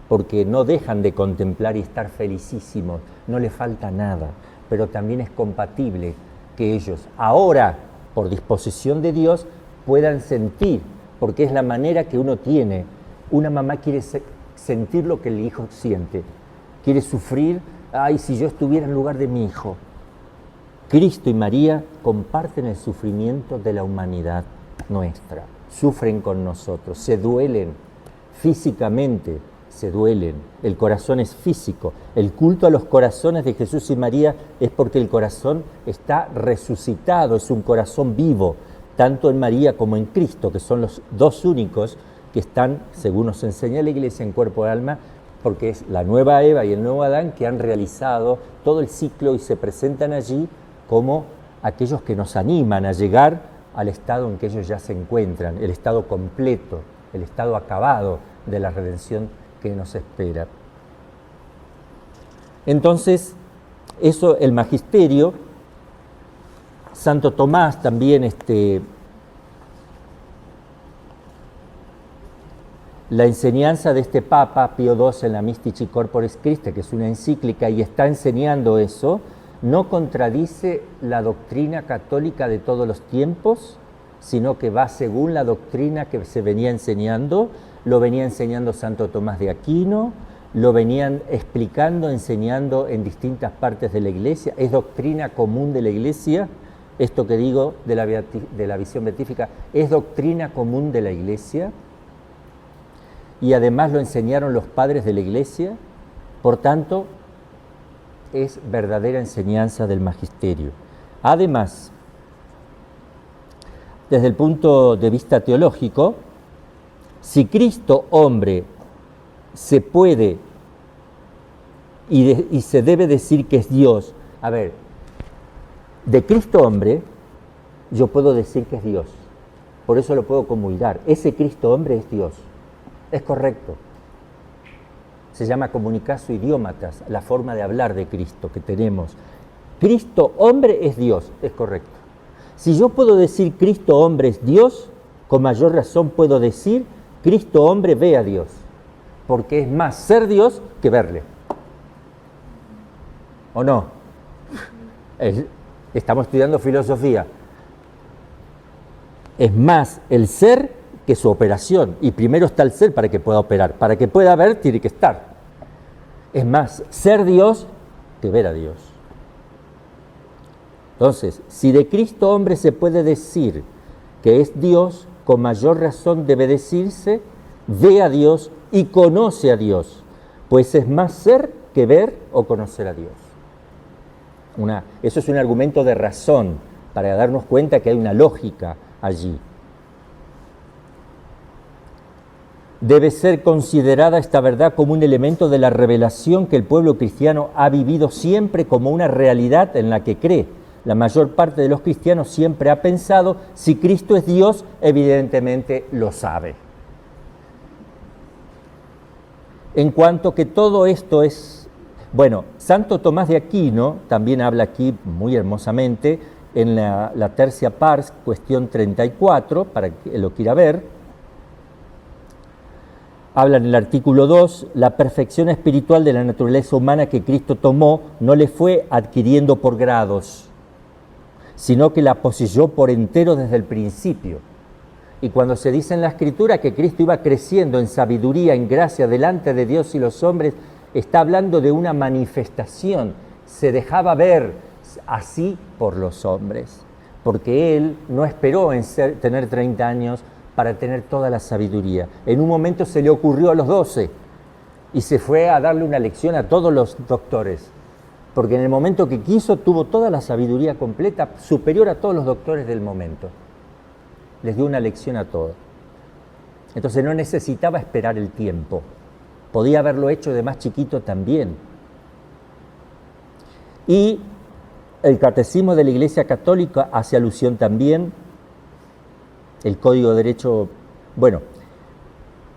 S1: porque no dejan de contemplar y estar felicísimos, no le falta nada, pero también es compatible que ellos ahora, por disposición de Dios, puedan sentir, porque es la manera que uno tiene. Una mamá quiere sentir lo que el hijo siente, quiere sufrir. Ay, si yo estuviera en lugar de mi hijo. Cristo y María comparten el sufrimiento de la humanidad nuestra, sufren con nosotros, se duelen físicamente, se duelen, el corazón es físico. El culto a los corazones de Jesús y María es porque el corazón está resucitado, es un corazón vivo, tanto en María como en Cristo, que son los dos únicos que están, según nos enseña la Iglesia, en cuerpo y alma, porque es la nueva Eva y el nuevo Adán que han realizado todo el ciclo y se presentan allí como aquellos que nos animan a llegar al estado en que ellos ya se encuentran, el estado completo, el estado acabado de la redención que nos espera. Entonces, eso, el magisterio, Santo Tomás también, la enseñanza de este Papa Pío XII en la Mystici Corporis Christi, que es una encíclica y está enseñando eso, no contradice la doctrina católica de todos los tiempos, sino que va según la doctrina que se venía enseñando. Lo venía enseñando Santo Tomás de Aquino, lo venían explicando, enseñando en distintas partes de la Iglesia. Es doctrina común de la Iglesia. Esto que digo de la visión beatífica es doctrina común de la Iglesia. Y además lo enseñaron los padres de la Iglesia. Por tanto, es verdadera enseñanza del magisterio. Además, desde el punto de vista teológico, si Cristo hombre se puede y se debe decir que es Dios, a ver, de Cristo hombre yo puedo decir que es Dios, por eso lo puedo comulgar, ese Cristo hombre es Dios, es correcto. Se llama comunicatio idiomatas, la forma de hablar de Cristo que tenemos. Cristo hombre es Dios, es correcto. Si yo puedo decir Cristo hombre es Dios, con mayor razón puedo decir Cristo hombre ve a Dios, porque es más ser Dios que verle. ¿O no? Estamos estudiando filosofía. Es más el ser que su operación, y primero está el ser para que pueda operar, para que pueda ver tiene que estar. Es más ser Dios que ver a Dios. Entonces, si de Cristo hombre se puede decir que es Dios, con mayor razón debe decirse ve a Dios y conoce a Dios, pues es más ser que ver o conocer a Dios. Eso es un argumento de razón para darnos cuenta que hay una lógica allí. Debe ser considerada esta verdad como un elemento de la revelación que el pueblo cristiano ha vivido siempre como una realidad en la que cree. La mayor parte de los cristianos siempre ha pensado, si Cristo es Dios, evidentemente lo sabe. En cuanto que todo esto es... Bueno, Santo Tomás de Aquino también habla aquí muy hermosamente en la Tercia Pars, cuestión 34, para que lo quiera ver. Habla en el artículo 2, la perfección espiritual de la naturaleza humana que Cristo tomó no le fue adquiriendo por grados, sino que la poseyó por entero desde el principio. Y cuando se dice en la Escritura que Cristo iba creciendo en sabiduría, en gracia, delante de Dios y los hombres, está hablando de una manifestación, se dejaba ver así por los hombres, porque Él no esperó en tener 30 años para tener toda la sabiduría. En un momento se le ocurrió a los 12 y se fue a darle una lección a todos los doctores, porque en el momento que quiso tuvo toda la sabiduría completa, superior a todos los doctores del momento. Les dio una lección a todos. Entonces no necesitaba esperar el tiempo. Podía haberlo hecho de más chiquito también. Y el Catecismo de la Iglesia Católica hace alusión también, el Código de Derecho, bueno,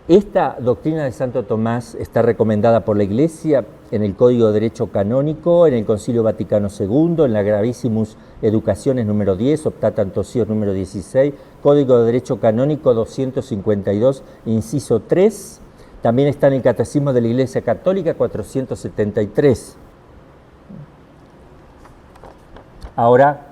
S1: esta doctrina de Santo Tomás está recomendada por la Iglesia en el Código de Derecho Canónico, en el Concilio Vaticano II, en la Gravissimus Educaciones número 10, Optata Antocios número 16, Código de Derecho Canónico 252, inciso 3, también está en el Catecismo de la Iglesia Católica 473. Ahora,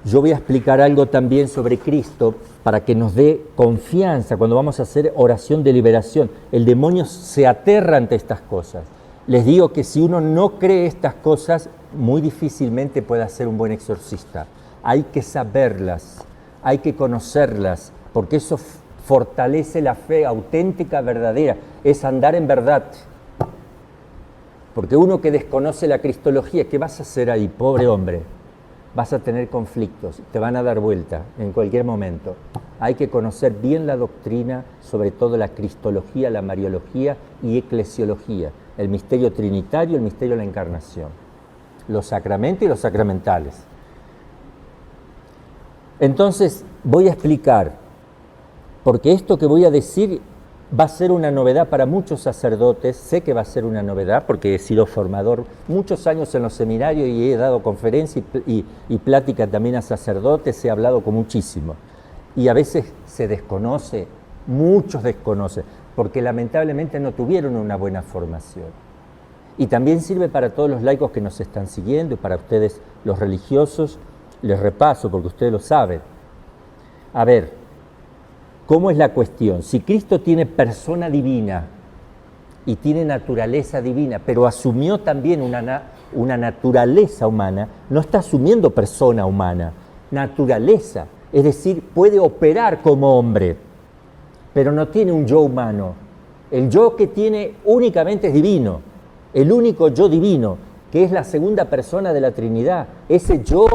S1: yo voy a explicar algo también sobre Cristo para que nos dé confianza cuando vamos a hacer oración de liberación. El demonio se aterra ante estas cosas. Les digo que si uno no cree estas cosas, muy difícilmente puede ser un buen exorcista. Hay que saberlas, hay que conocerlas, porque eso fortalece la fe auténtica, verdadera, es andar en verdad. Porque uno que desconoce la cristología, ¿qué vas a hacer ahí, pobre hombre? Vas a tener conflictos, te van a dar vuelta en cualquier momento. Hay que conocer bien la doctrina, sobre todo la cristología, la mariología y eclesiología, el misterio trinitario, el misterio de la encarnación, los sacramentos y los sacramentales. Entonces voy a explicar, porque esto que voy a decir va a ser una novedad para muchos sacerdotes, sé que va a ser una novedad porque he sido formador muchos años en los seminarios y he dado conferencias y plática también a sacerdotes, he hablado con muchísimos. Y a veces se desconoce, muchos desconocen, porque lamentablemente no tuvieron una buena formación. Y también sirve para todos los laicos que nos están siguiendo y para ustedes los religiosos, les repaso porque ustedes lo saben. A ver, ¿cómo es la cuestión? Si Cristo tiene persona divina y tiene naturaleza divina, pero asumió también una naturaleza humana, no está asumiendo persona humana, naturaleza, es decir, puede operar como hombre, pero no tiene un yo humano. El yo que tiene únicamente es divino, el único yo divino, que es la segunda persona de la Trinidad. Ese yo,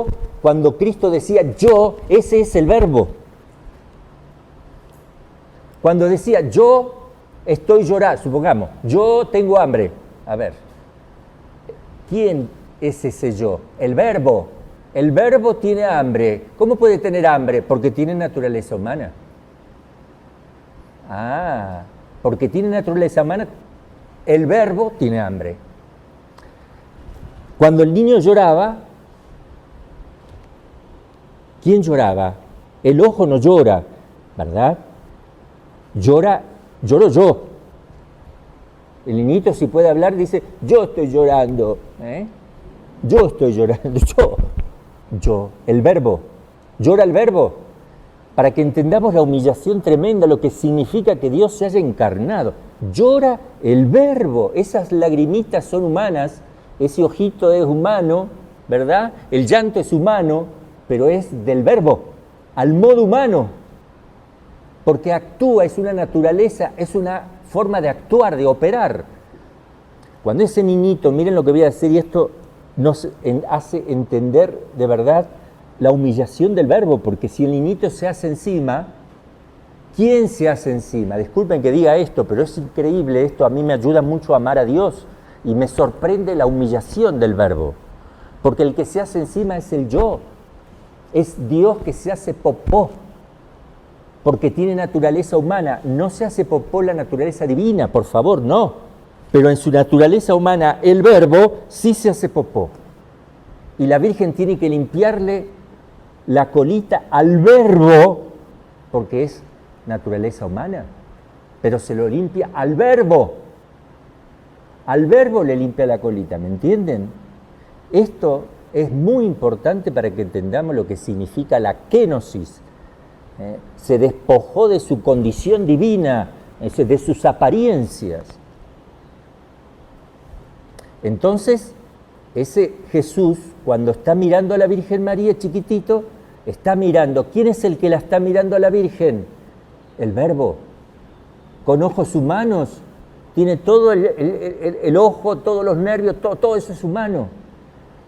S1: cuando Cristo decía yo, ese es el verbo. Cuando decía, yo estoy llorando, supongamos, yo tengo hambre. A ver, ¿quién es ese yo? El verbo. El verbo tiene hambre. ¿Cómo puede tener hambre? Porque tiene naturaleza humana. Porque tiene naturaleza humana, el verbo tiene hambre. Cuando el niño lloraba, ¿quién lloraba? El ojo no llora, ¿verdad? Lloro yo. El niñito, si puede hablar, dice, yo estoy llorando, yo estoy llorando, yo, el verbo, llora el verbo, para que entendamos la humillación tremenda, lo que significa que Dios se haya encarnado. Llora el verbo, esas lagrimitas son humanas, ese ojito es humano, ¿verdad? El llanto es humano, pero es del verbo, al modo humano, porque actúa, es una naturaleza, es una forma de actuar, de operar. Cuando ese niñito, miren lo que voy a decir, y esto nos hace entender de verdad la humillación del verbo, porque si el niñito se hace encima, ¿quién se hace encima? Disculpen que diga esto, pero es increíble esto, a mí me ayuda mucho a amar a Dios y me sorprende la humillación del verbo, porque el que se hace encima es el yo, es Dios que se hace popó, porque tiene naturaleza humana, no se hace popó la naturaleza divina, por favor, no, pero en su naturaleza humana el verbo sí se hace popó, y la Virgen tiene que limpiarle la colita al verbo, porque es naturaleza humana, pero se lo limpia al verbo le limpia la colita, ¿me entienden? Esto es muy importante para que entendamos lo que significa la kenosis. Se despojó de su condición divina, de sus apariencias. Entonces, ese Jesús, cuando está mirando a la Virgen María chiquitito, está mirando. ¿Quién es el que la está mirando a la Virgen? El Verbo. Con ojos humanos. Tiene todo el ojo, todos los nervios, todo eso es humano.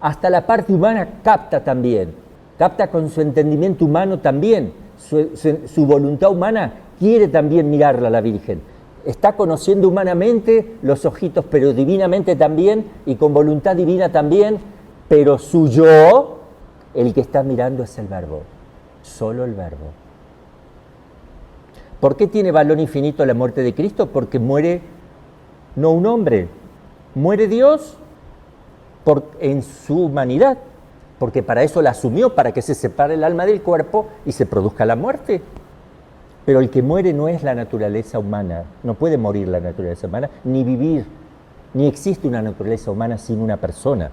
S1: Hasta la parte humana capta también. Capta con su entendimiento humano también. Su voluntad humana quiere también mirarla a la Virgen. Está conociendo humanamente los ojitos, pero divinamente también, y con voluntad divina también, pero su yo, el que está mirando es el Verbo, solo el Verbo. ¿Por qué tiene valor infinito la muerte de Cristo? Porque muere no un hombre, muere Dios en su humanidad, porque para eso la asumió, para que se separe el alma del cuerpo y se produzca la muerte. Pero el que muere no es la naturaleza humana, no puede morir la naturaleza humana, ni vivir, ni existe una naturaleza humana sin una persona.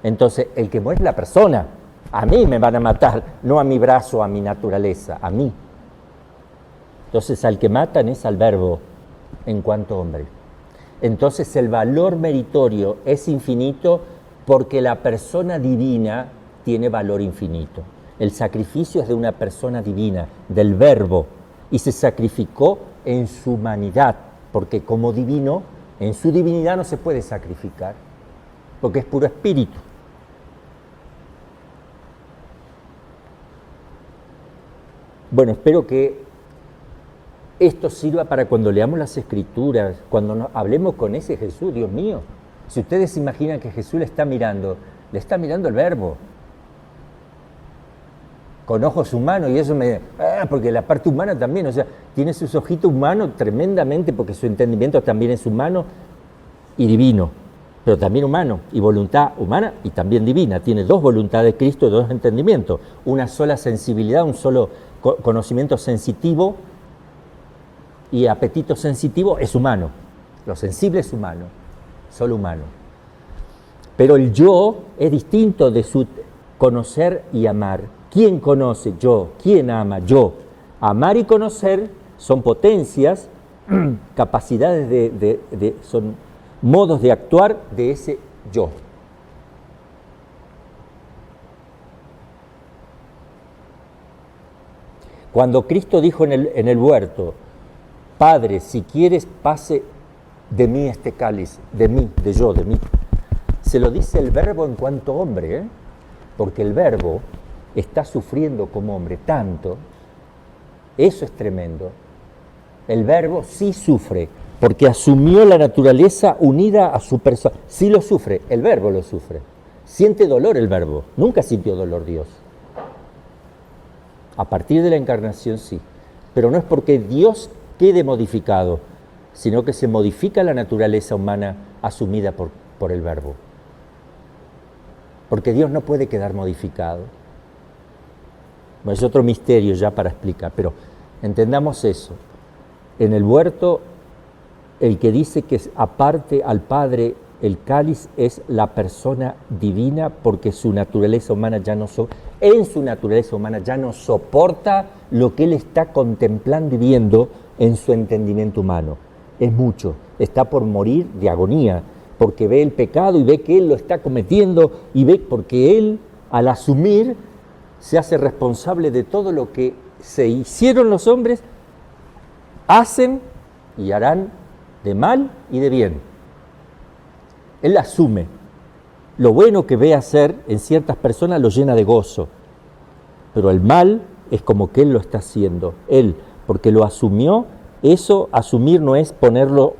S1: Entonces, el que muere es la persona. A mí me van a matar, no a mi brazo, a mi naturaleza, a mí. Entonces, al que matan es al Verbo en cuanto hombre. Entonces, el valor meritorio es infinito porque la persona divina tiene valor infinito. El sacrificio es de una persona divina, del Verbo, y se sacrificó en su humanidad, porque como divino, en su divinidad no se puede sacrificar, porque es puro espíritu. Bueno, espero que esto sirva para cuando leamos las Escrituras, cuando hablemos con ese Jesús, Dios mío. Si ustedes se imaginan que Jesús le está mirando el Verbo, con ojos humanos, y eso porque la parte humana también, o sea, tiene sus ojitos humanos tremendamente, porque su entendimiento también es humano y divino, pero también humano, y voluntad humana y también divina. Tiene dos voluntades de Cristo y dos entendimientos, una sola sensibilidad, un solo conocimiento sensitivo, y apetito sensitivo es humano, lo sensible es humano, solo humano. Pero el yo es distinto de su conocer y amar. ¿Quién conoce? Yo. ¿Quién ama? Yo. Amar y conocer son potencias, capacidades son modos de actuar de ese yo. Cuando Cristo dijo en el huerto, Padre, si quieres, pase de mí este cáliz, de mí, de yo, de mí. Se lo dice el Verbo en cuanto hombre, porque el Verbo está sufriendo como hombre tanto, eso es tremendo. El Verbo sí sufre, porque asumió la naturaleza unida a su persona. Sí lo sufre, el Verbo lo sufre. Siente dolor el Verbo, nunca sintió dolor Dios. A partir de la encarnación sí, pero no es porque Dios quede modificado, sino que se modifica la naturaleza humana asumida por el Verbo. porque Dios no puede quedar modificado. Bueno, es otro misterio ya para explicar, pero entendamos eso. En el huerto, el que dice que aparte al Padre el cáliz es la persona divina, porque su naturaleza humana en su naturaleza humana ya no soporta lo que él está contemplando y viendo en su entendimiento humano. Es mucho, está por morir de agonía, porque ve el pecado y ve que él lo está cometiendo, y ve porque él, al asumir, se hace responsable de todo lo que se hicieron los hombres, hacen y harán de mal y de bien. Él asume. Lo bueno que ve hacer en ciertas personas lo llena de gozo, pero el mal es como que él lo está haciendo. Él, porque lo asumió, eso, asumir no es ponerlo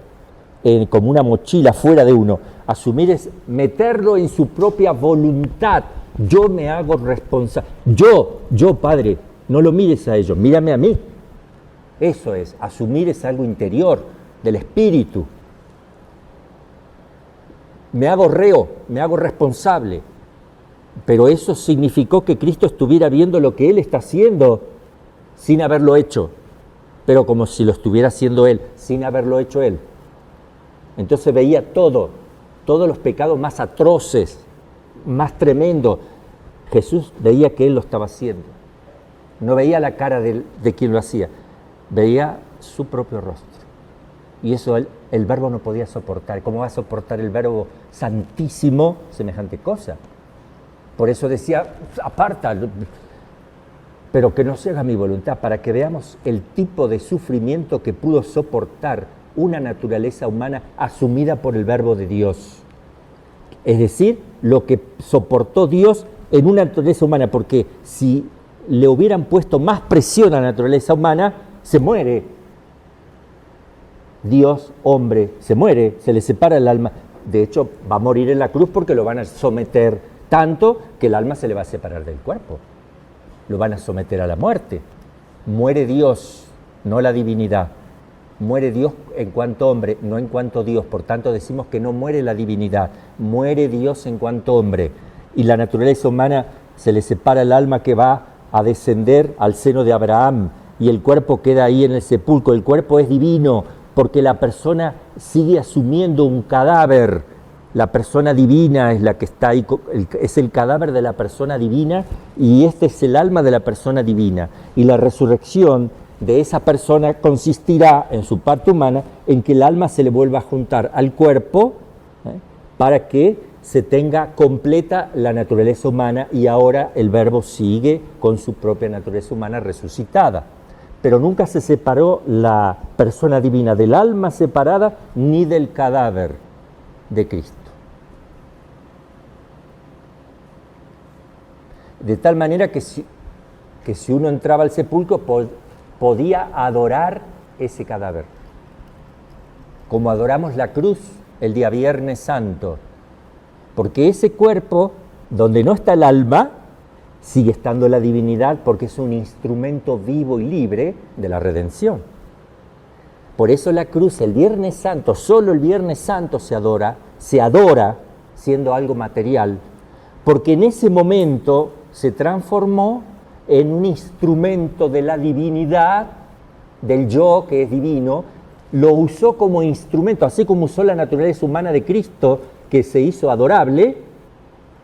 S1: como una mochila fuera de uno. Asumir es meterlo en su propia voluntad. Yo me hago responsable. Yo, Padre, no lo mires a ellos, mírame a mí. Eso es, asumir es algo interior, del espíritu. Me hago reo, me hago responsable. Pero eso significó que Cristo estuviera viendo lo que Él está haciendo sin haberlo hecho, pero como si lo estuviera haciendo Él, sin haberlo hecho Él. Entonces veía todos los pecados más atroces, más tremendos. Jesús veía que Él lo estaba haciendo. No veía la cara de quien lo hacía, veía su propio rostro. Y eso el Verbo no podía soportar. ¿Cómo va a soportar el Verbo santísimo semejante cosa? Por eso decía, aparta, pero que no se haga mi voluntad, para que veamos el tipo de sufrimiento que pudo soportar una naturaleza humana asumida por el Verbo de Dios. Es decir, lo que soportó Dios en una naturaleza humana, porque si le hubieran puesto más presión a la naturaleza humana, se muere. Dios, hombre, se muere, se le separa el alma. De hecho, va a morir en la cruz porque lo van a someter tanto que el alma se le va a separar del cuerpo. Lo van a someter a la muerte. Muere Dios, no la divinidad. Muere Dios en cuanto hombre, no en cuanto Dios. Por tanto, decimos que no muere la divinidad, muere Dios en cuanto hombre. Y la naturaleza humana se le separa el alma que va a descender al seno de Abraham y el cuerpo queda ahí en el sepulcro. El cuerpo es divino porque la persona sigue asumiendo un cadáver. La persona divina es la que está ahí, es el cadáver de la persona divina y este es el alma de la persona divina. Y la resurrección de esa persona consistirá en su parte humana en que el alma se le vuelva a juntar al cuerpo para que se tenga completa la naturaleza humana y ahora el Verbo sigue con su propia naturaleza humana resucitada. Pero nunca se separó la persona divina del alma separada ni del cadáver de Cristo. De tal manera que si uno entraba al sepulcro podía adorar ese cadáver, como adoramos la cruz el día Viernes Santo, porque ese cuerpo, donde no está el alma, sigue estando la divinidad porque es un instrumento vivo y libre de la redención. Por eso la cruz, el Viernes Santo, solo el Viernes Santo se adora siendo algo material, porque en ese momento se transformó en un instrumento de la divinidad, del yo que es divino, lo usó como instrumento, así como usó la naturaleza humana de Cristo, que se hizo adorable,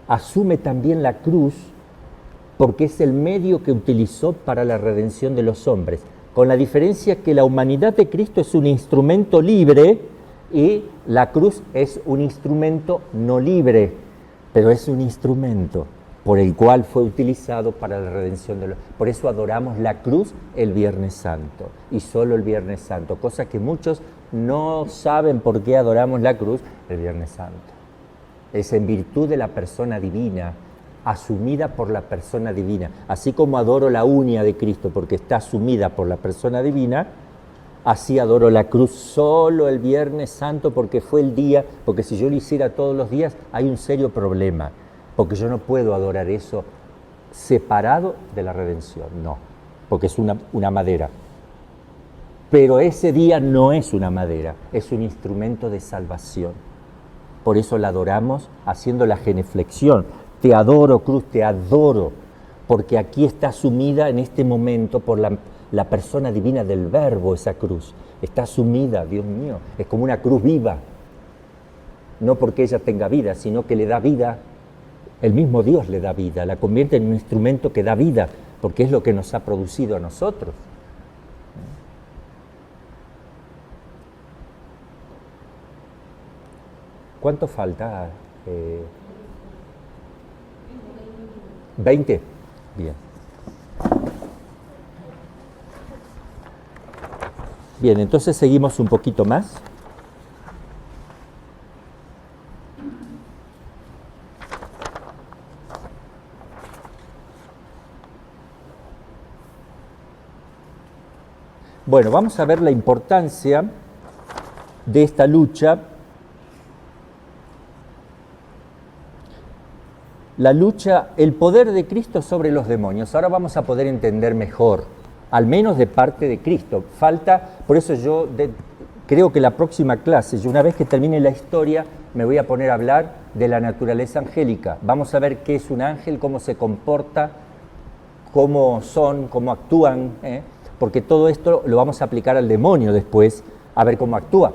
S1: asume también la cruz, porque es el medio que utilizó para la redención de los hombres, con la diferencia que la humanidad de Cristo es un instrumento libre y la cruz es un instrumento no libre, pero es un instrumento por el cual fue utilizado para la redención de los hombres. Por eso adoramos la cruz el Viernes Santo, y solo el Viernes Santo, cosa que muchos no saben por qué adoramos la cruz el Viernes Santo. Es en virtud de la persona divina, asumida por la persona divina. Así como adoro la uña de Cristo porque está asumida por la persona divina, así adoro la cruz solo el Viernes Santo porque fue el día, porque si yo lo hiciera todos los días hay un serio problema, porque yo no puedo adorar eso separado de la redención, no, porque es una madera. Pero ese día no es una madera, es un instrumento de salvación. Por eso la adoramos haciendo la genuflexión, te adoro, cruz, te adoro, porque aquí está asumida en este momento por la persona divina del Verbo, esa cruz. Está asumida, Dios mío, es como una cruz viva. No porque ella tenga vida, sino que le da vida, el mismo Dios le da vida, la convierte en un instrumento que da vida, porque es lo que nos ha producido a nosotros. ¿Cuánto falta? ¿20? Bien. Bien, entonces seguimos un poquito más. Bueno, vamos a ver la importancia de esta lucha. La lucha, el poder de Cristo sobre los demonios. Ahora vamos a poder entender mejor, al menos de parte de Cristo. Falta, por eso yo creo que la próxima clase, yo una vez que termine la historia, me voy a poner a hablar de la naturaleza angélica. Vamos a ver qué es un ángel, cómo se comporta, cómo son, cómo actúan, porque todo esto lo vamos a aplicar al demonio después, a ver cómo actúa.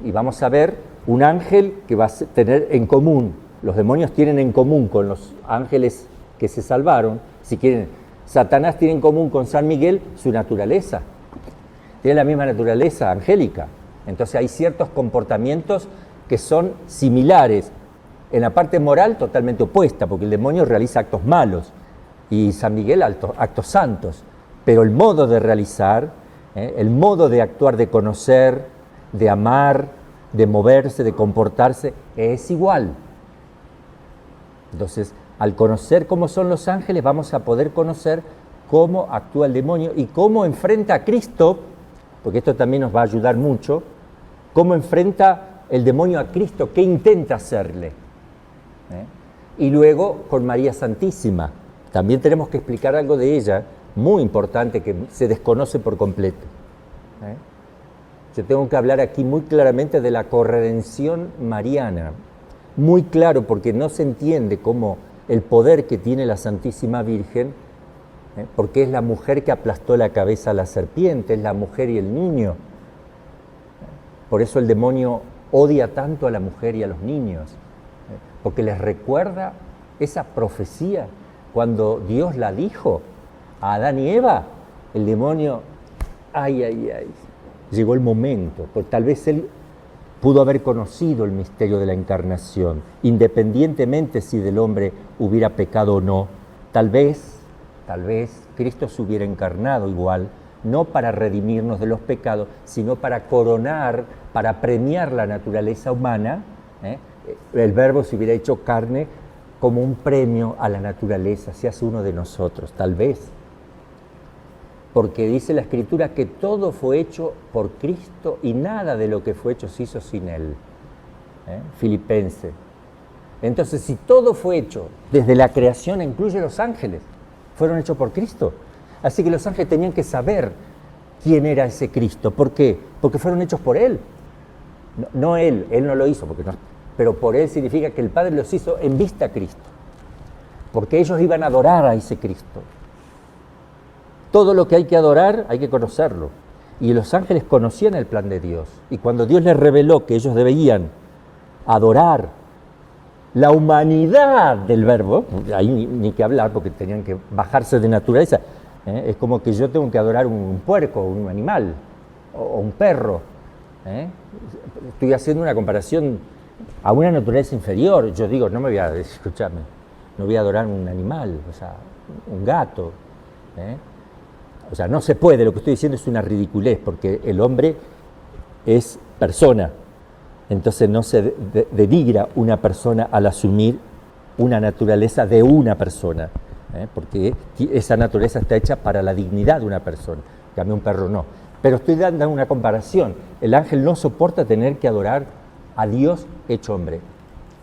S1: Y vamos a ver un ángel que va a tener en común, los demonios tienen en común con los ángeles que se salvaron, si quieren, Satanás tiene en común con San Miguel su naturaleza, tiene la misma naturaleza angélica, entonces hay ciertos comportamientos que son similares, en la parte moral totalmente opuesta, porque el demonio realiza actos malos y San Miguel actos santos, pero el modo de realizar, el modo de actuar, de conocer, de amar, de moverse, de comportarse, es igual. Entonces, al conocer cómo son los ángeles, vamos a poder conocer cómo actúa el demonio y cómo enfrenta a Cristo, porque esto también nos va a ayudar mucho, cómo enfrenta el demonio a Cristo, qué intenta hacerle. Y luego con María Santísima, también tenemos que explicar algo de ella, muy importante, que se desconoce por completo. Yo tengo que hablar aquí muy claramente de la corredención mariana, muy claro, porque no se entiende cómo el poder que tiene la Santísima Virgen, porque es la mujer que aplastó la cabeza a la serpiente, es la mujer y el niño. Por eso el demonio odia tanto a la mujer y a los niños, porque les recuerda esa profecía cuando Dios la dijo a Adán y Eva. El demonio, ay, llegó el momento, porque tal vez él pudo haber conocido el misterio de la encarnación, independientemente si del hombre hubiera pecado o no. Tal vez Cristo se hubiera encarnado igual, no para redimirnos de los pecados, sino para coronar, para premiar la naturaleza humana. El Verbo se hubiera hecho carne como un premio a la naturaleza, se hace uno de nosotros, tal vez. Porque dice la Escritura que todo fue hecho por Cristo y nada de lo que fue hecho se hizo sin Él. Filipenses. Entonces, si todo fue hecho desde la creación, incluye los ángeles, fueron hechos por Cristo. Así que los ángeles tenían que saber quién era ese Cristo. ¿Por qué? Porque fueron hechos por Él. No Él no lo hizo, pero por Él significa que el Padre los hizo en vista a Cristo. Porque ellos iban a adorar a ese Cristo. Todo lo que hay que adorar, hay que conocerlo. Y los ángeles conocían el plan de Dios. Y cuando Dios les reveló que ellos debían adorar la humanidad del Verbo, ahí ni que hablar, porque tenían que bajarse de naturaleza. Es como que yo tengo que adorar un puerco, un animal, o un perro. Estoy haciendo una comparación a una naturaleza inferior. Yo digo, no voy a adorar un animal, o sea, un gato. O sea, no se puede, lo que estoy diciendo es una ridiculez, porque el hombre es persona. Entonces no se denigra una persona al asumir una naturaleza de una persona, porque esa naturaleza está hecha para la dignidad de una persona, en cambio un perro no. Pero estoy dando una comparación, el ángel no soporta tener que adorar a Dios hecho hombre.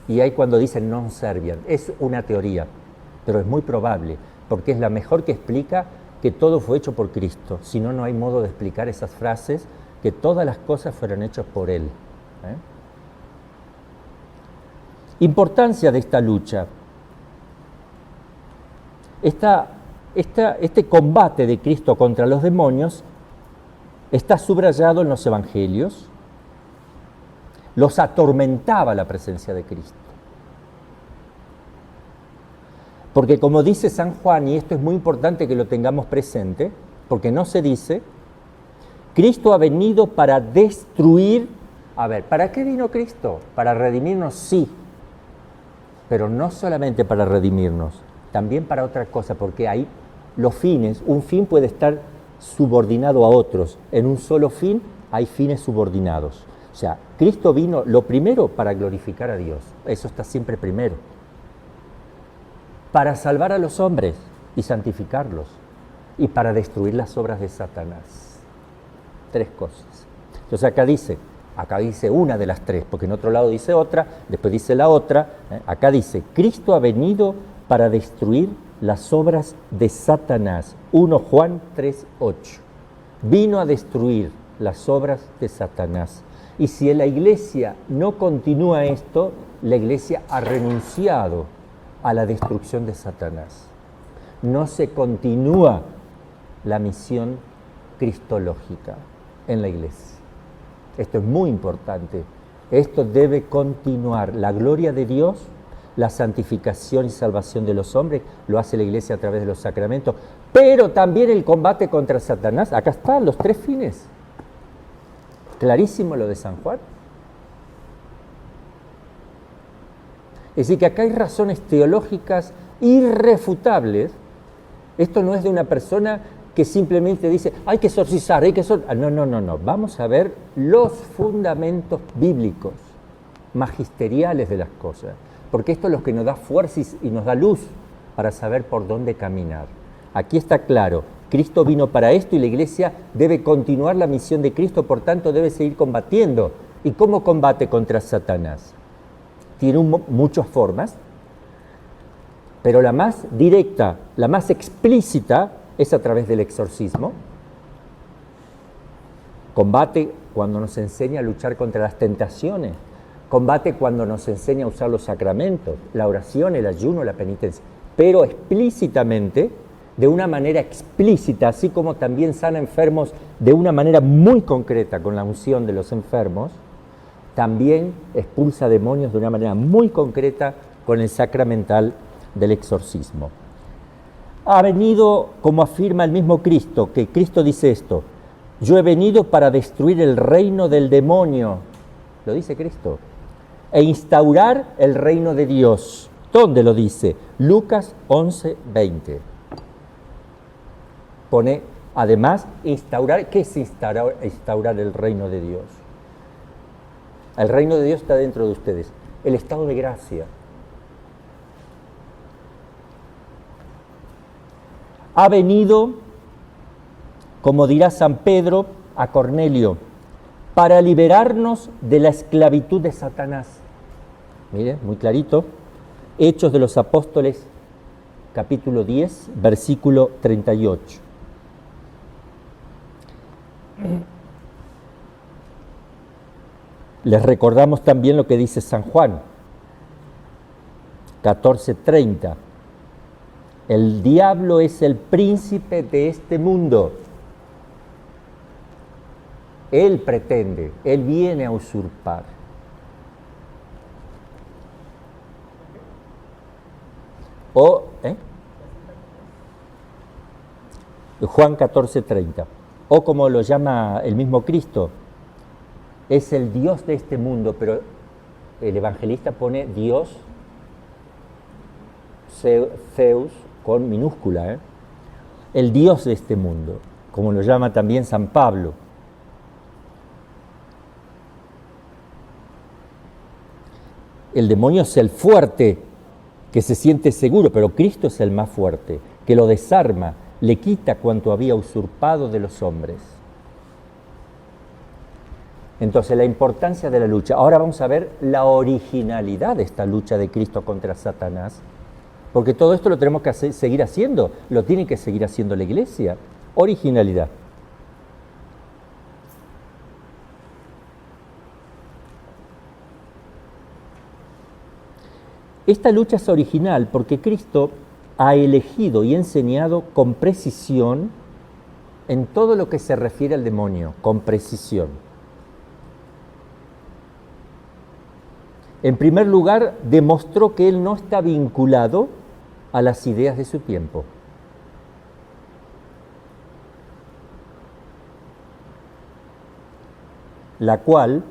S1: Y ahí cuando dicen non serviam, es una teoría, pero es muy probable, porque es la mejor que explica que todo fue hecho por Cristo, si no, no hay modo de explicar esas frases, que todas las cosas fueron hechas por Él. Importancia de esta lucha. este combate de Cristo contra los demonios está subrayado en los evangelios. Los atormentaba la presencia de Cristo. Porque como dice San Juan, y esto es muy importante que lo tengamos presente, porque no se dice, Cristo ha venido para destruir. A ver, ¿para qué vino Cristo? Para redimirnos, sí, pero no solamente para redimirnos, también para otra cosa, porque hay los fines, un fin puede estar subordinado a otros, en un solo fin hay fines subordinados. O sea, Cristo vino, lo primero, para glorificar a Dios, eso está siempre primero, para salvar a los hombres y santificarlos, y para destruir las obras de Satanás. Tres cosas. Entonces acá dice una de las tres, porque en otro lado dice otra, después dice la otra. Acá dice, Cristo ha venido para destruir las obras de Satanás. 1 Juan 3:8. Vino a destruir las obras de Satanás. Y si en la iglesia no continúa esto, la iglesia ha renunciado a la destrucción de Satanás. No se continúa la misión cristológica en la iglesia. Esto es muy importante. Esto debe continuar. La gloria de Dios, la santificación y salvación de los hombres, lo hace la iglesia a través de los sacramentos, pero también el combate contra Satanás. Acá están los tres fines. Clarísimo lo de San Juan. Es decir, que acá hay razones teológicas irrefutables. Esto no es de una persona que simplemente dice, hay que exorcizar, hay que exorcizar. No. Vamos a ver los fundamentos bíblicos, magisteriales de las cosas. Porque esto es lo que nos da fuerza y nos da luz para saber por dónde caminar. Aquí está claro, Cristo vino para esto y la iglesia debe continuar la misión de Cristo, por tanto debe seguir combatiendo. ¿Y cómo combate contra Satanás? Tiene muchas formas, pero la más directa, la más explícita, es a través del exorcismo. Combate cuando nos enseña a luchar contra las tentaciones. Combate cuando nos enseña a usar los sacramentos, la oración, el ayuno, la penitencia. Pero explícitamente, de una manera explícita, así como también sana enfermos de una manera muy concreta con la unción de los enfermos, también expulsa demonios de una manera muy concreta con el sacramental del exorcismo. Ha venido, como afirma el mismo Cristo, que Cristo dice esto, yo he venido para destruir el reino del demonio, lo dice Cristo, e instaurar el reino de Dios. ¿Dónde lo dice? Lucas 11:20. Pone, además, instaurar, ¿qué es instaurar el reino de Dios? El reino de Dios está dentro de ustedes, el estado de gracia. Ha venido, como dirá San Pedro a Cornelio, para liberarnos de la esclavitud de Satanás. Mire, muy clarito. Hechos de los Apóstoles, capítulo 10, versículo 38. Les recordamos también lo que dice San Juan, 14:30. El diablo es el príncipe de este mundo. Él pretende, él viene a usurpar. Juan 14:30. O como lo llama el mismo Cristo, es el Dios de este mundo, pero el evangelista pone Dios, Zeus, con minúscula, el Dios de este mundo, como lo llama también San Pablo. El demonio es el fuerte, que se siente seguro, pero Cristo es el más fuerte, que lo desarma, le quita cuanto había usurpado de los hombres. Entonces, la importancia de la lucha. Ahora vamos a ver la originalidad de esta lucha de Cristo contra Satanás, porque todo esto lo tenemos que seguir haciendo, lo tiene que seguir haciendo la Iglesia. Originalidad. Esta lucha es original porque Cristo ha elegido y enseñado con precisión en todo lo que se refiere al demonio, con precisión. En primer lugar, demostró que él no está vinculado a las ideas de su tiempo. La cual,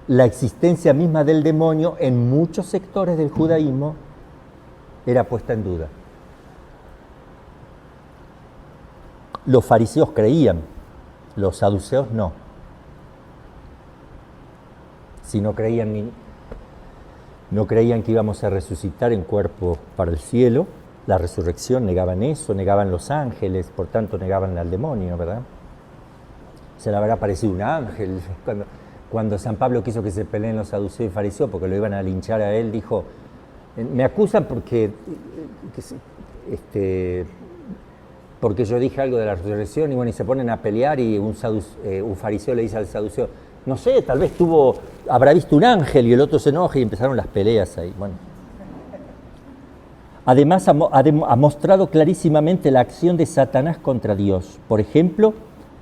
S1: la existencia misma del demonio en muchos sectores del judaísmo era puesta en duda. Los fariseos creían, los saduceos no. Si no creían que íbamos a resucitar en cuerpo para el cielo, la resurrección, negaban eso, negaban los ángeles, por tanto negaban al demonio, ¿verdad? Se le habrá parecido un ángel. Cuando San Pablo quiso que se peleen los saduceos y fariseos porque lo iban a linchar a él, dijo, me acusan porque yo dije algo de la resurrección, y bueno, y se ponen a pelear, y un fariseo le dice al saduceo, no sé, tal vez habrá visto un ángel, y el otro se enoja, y empezaron las peleas ahí. Bueno. Además, ha mostrado clarísimamente la acción de Satanás contra Dios. Por ejemplo,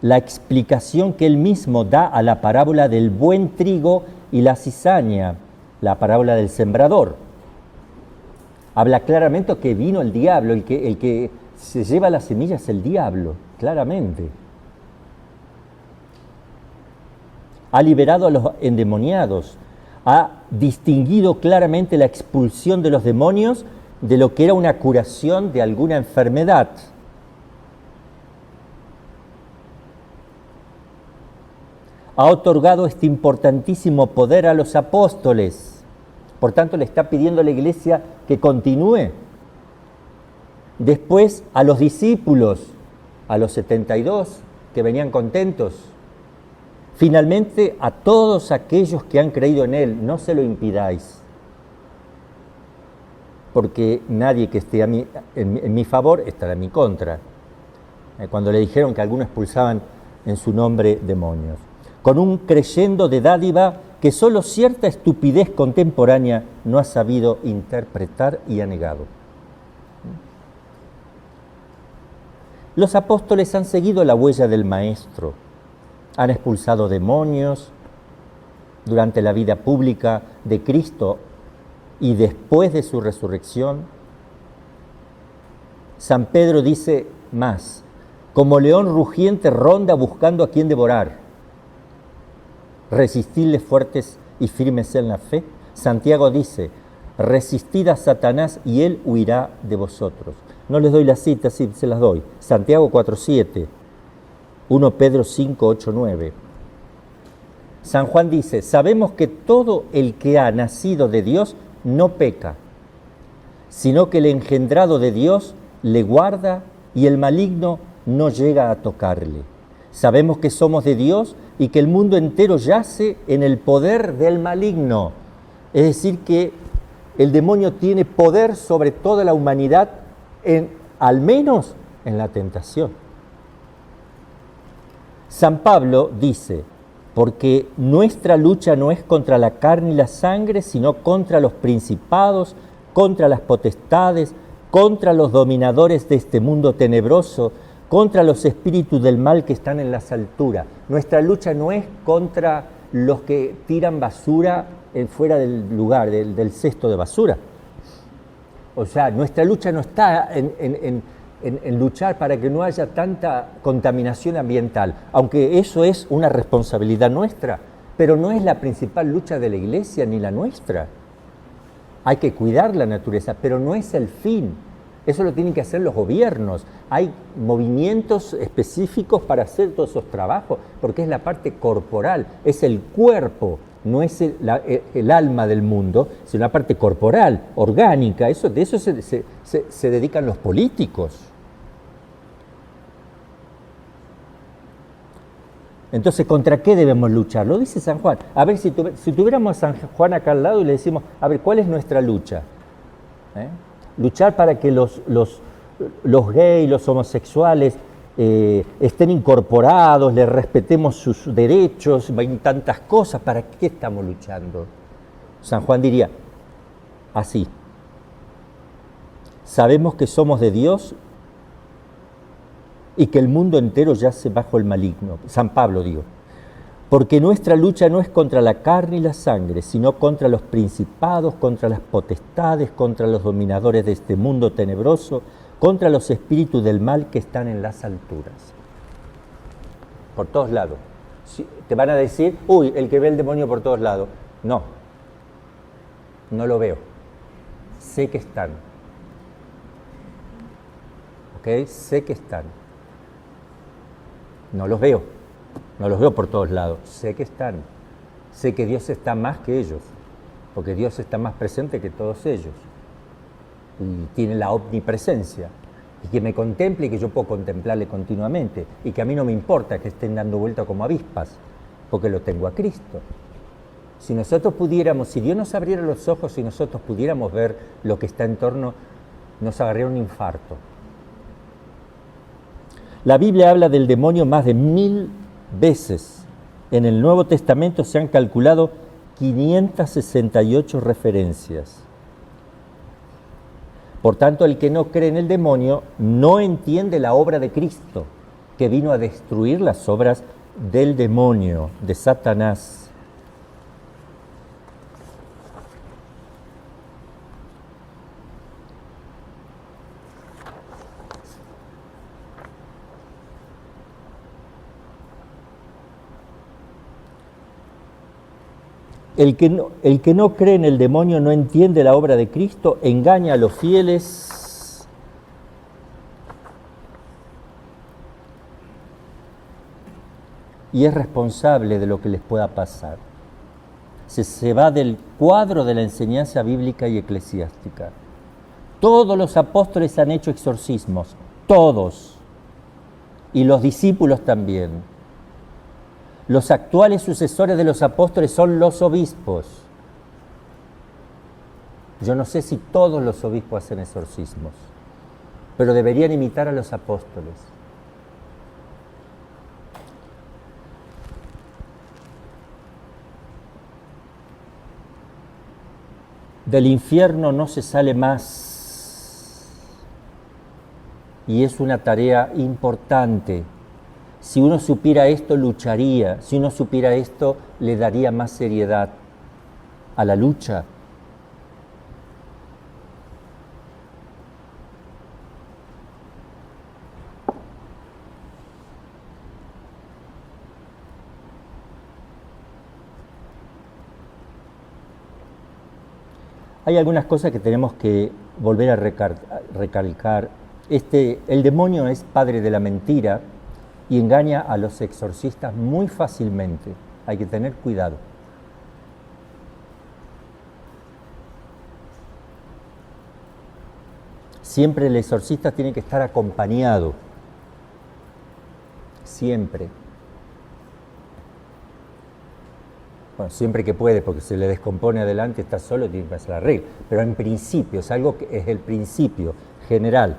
S1: la explicación que él mismo da a la parábola del buen trigo y la cizaña, la parábola del sembrador. Habla claramente que vino el diablo, el que se lleva las semillas es el diablo, claramente. Ha liberado a los endemoniados, ha distinguido claramente la expulsión de los demonios de lo que era una curación de alguna enfermedad. Ha otorgado este importantísimo poder a los apóstoles. Por tanto, le está pidiendo a la Iglesia que continúe. Después, a los discípulos, a los 72, que venían contentos. Finalmente, a todos aquellos que han creído en Él, no se lo impidáis. Porque nadie que esté en mi favor estará en mi contra. Cuando le dijeron que algunos expulsaban en su nombre demonios. Con un creyendo de dádiva que solo cierta estupidez contemporánea no ha sabido interpretar y ha negado. Los apóstoles han seguido la huella del Maestro, han expulsado demonios durante la vida pública de Cristo y después de su resurrección. San Pedro dice más, como león rugiente ronda buscando a quien devorar. Resistidle fuertes y firmes en la fe. Santiago dice, resistid a Satanás y él huirá de vosotros. No les doy las citas, sí, se las doy. Santiago 4:7, 1 Pedro 5:8-9. San Juan dice, sabemos que todo el que ha nacido de Dios no peca, sino que el engendrado de Dios le guarda y el maligno no llega a tocarle. Sabemos que somos de Dios y que el mundo entero yace en el poder del maligno. Es decir, que el demonio tiene poder sobre toda la humanidad, al menos en la tentación. San Pablo dice, porque nuestra lucha no es contra la carne y la sangre, sino contra los principados, contra las potestades, contra los dominadores de este mundo tenebroso, contra los espíritus del mal que están en las alturas. Nuestra lucha no es contra los que tiran basura fuera del lugar, del cesto de basura. O sea, nuestra lucha no está en luchar para que no haya tanta contaminación ambiental, aunque eso es una responsabilidad nuestra, pero no es la principal lucha de la Iglesia ni la nuestra. Hay que cuidar la naturaleza, pero no es el fin. Eso lo tienen que hacer los gobiernos. Hay movimientos específicos para hacer todos esos trabajos, porque es la parte corporal, es el cuerpo, no es el alma del mundo, sino la parte corporal, orgánica. De eso se dedican los políticos. Entonces, ¿contra qué debemos luchar? Lo dice San Juan. A ver, si tuviéramos a San Juan acá al lado y le decimos, a ver, ¿cuál es nuestra lucha? Luchar para que los gays, los homosexuales estén incorporados, les respetemos sus derechos, hay tantas cosas. ¿Para qué estamos luchando? San Juan diría así. sabemos que somos de Dios y que el mundo entero yace bajo el maligno. San Pablo, digo. Porque nuestra lucha no es contra la carne y la sangre, sino contra los principados, contra las potestades, contra los dominadores de este mundo tenebroso, contra los espíritus del mal que están en las alturas. Por todos lados. Te van a decir, uy, el que ve el demonio por todos lados. No, no lo veo. Sé que están. ¿Ok? Sé que están. No los veo. No los veo por todos lados. Sé que están. Sé que Dios está más que ellos. Porque Dios está más presente que todos ellos. Y tiene la omnipresencia. Y que me contemple y que yo puedo contemplarle continuamente. Y que a mí no me importa que estén dando vuelta como avispas. Porque lo tengo a Cristo. Si nosotros pudiéramos, si Dios nos abriera los ojos y nosotros pudiéramos ver lo que está en torno, nos agarraría un infarto. La Biblia habla del demonio más de 1000 veces. En el Nuevo Testamento se han calculado 568 referencias. Por tanto, el que no cree en el demonio no entiende la obra de Cristo, que vino a destruir las obras del demonio, de Satanás. El que no cree en el demonio no entiende la obra de Cristo, engaña a los fieles y es responsable de lo que les pueda pasar. Se va del cuadro de la enseñanza bíblica y eclesiástica. Todos los apóstoles han hecho exorcismos, todos, y los discípulos también. Los actuales sucesores de los apóstoles son los obispos. Yo no sé si todos los obispos hacen exorcismos, pero deberían imitar a los apóstoles. Del infierno no se sale más y es una tarea importante. Si uno supiera esto, lucharía. Si uno supiera esto, le daría más seriedad a la lucha. Hay algunas cosas que tenemos que volver a recalcar. El demonio es padre de la mentira y engaña a los exorcistas muy fácilmente. Hay que tener cuidado. Siempre el exorcista tiene que estar acompañado. Siempre. Bueno, siempre que puede, porque se le descompone adelante, está solo, tiene que hacer la regla. Pero en principio, es algo que es el principio general.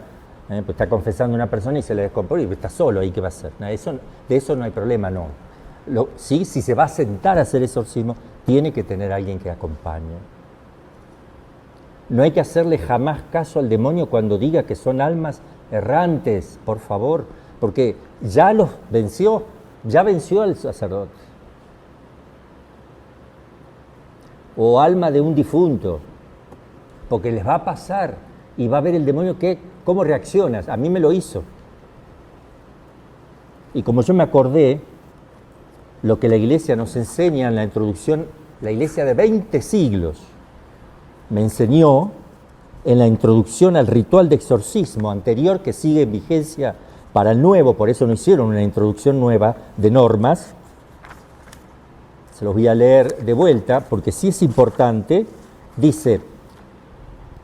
S1: Pues está confesando una persona y se le descompone y está solo, ahí qué va a hacer. De eso no hay problema, no. Sí, si se va a sentar a hacer exorcismo, tiene que tener alguien que acompañe. No hay que hacerle jamás caso al demonio cuando diga que son almas errantes, por favor, porque ya los venció, ya venció al sacerdote. O alma de un difunto, porque les va a pasar y va a ver el demonio cómo reaccionas. A mí me lo hizo. Y como yo me acordé, lo que la Iglesia nos enseña en la introducción, la Iglesia de 20 siglos, me enseñó en la introducción al ritual de exorcismo anterior que sigue en vigencia para el nuevo, por eso no hicieron una introducción nueva de normas. Se los voy a leer de vuelta porque sí es importante. Dice: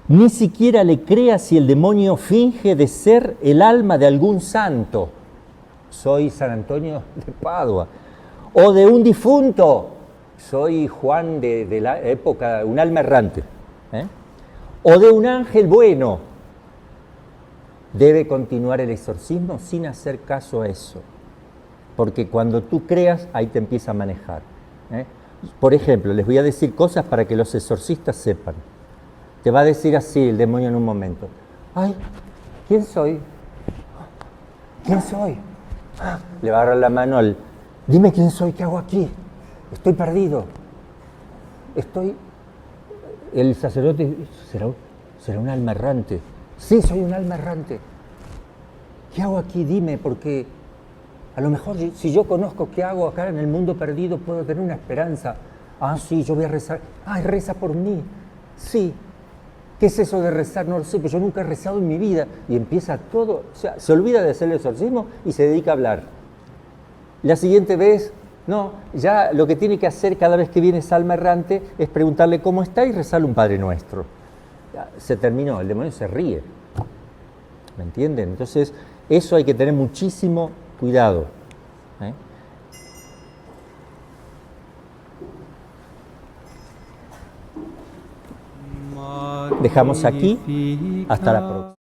S1: ni siquiera le crea si el demonio finge de ser el alma de algún santo. Soy San Antonio de Padua. O de un difunto. Soy Juan de la época, un alma errante. O de un ángel bueno. Debe continuar el exorcismo sin hacer caso a eso. Porque cuando tú creas, ahí te empieza a manejar. Por ejemplo, les voy a decir cosas para que los exorcistas sepan. Te va a decir así el demonio en un momento: Ay, ¿quién soy? ¿Quién soy? Le va a agarrar la mano al... Dime quién soy, ¿qué hago aquí? Estoy perdido. El sacerdote, ¿será un alma errante? Sí, soy un alma errante. ¿Qué hago aquí? Dime, porque a lo mejor si yo conozco qué hago acá en el mundo perdido, puedo tener una esperanza. Ah, sí, yo voy a rezar. Ay, reza por mí. Sí. ¿Qué es eso de rezar? No lo sé, pero yo nunca he rezado en mi vida. Y empieza todo, o sea, se olvida de hacer el exorcismo y se dedica a hablar. La siguiente vez, no, ya lo que tiene que hacer cada vez que viene esa alma errante es preguntarle cómo está y rezarle un Padre Nuestro. Ya, se terminó, el demonio se ríe. ¿Me entienden? Entonces, eso hay que tener muchísimo cuidado. Dejamos aquí, hasta la próxima.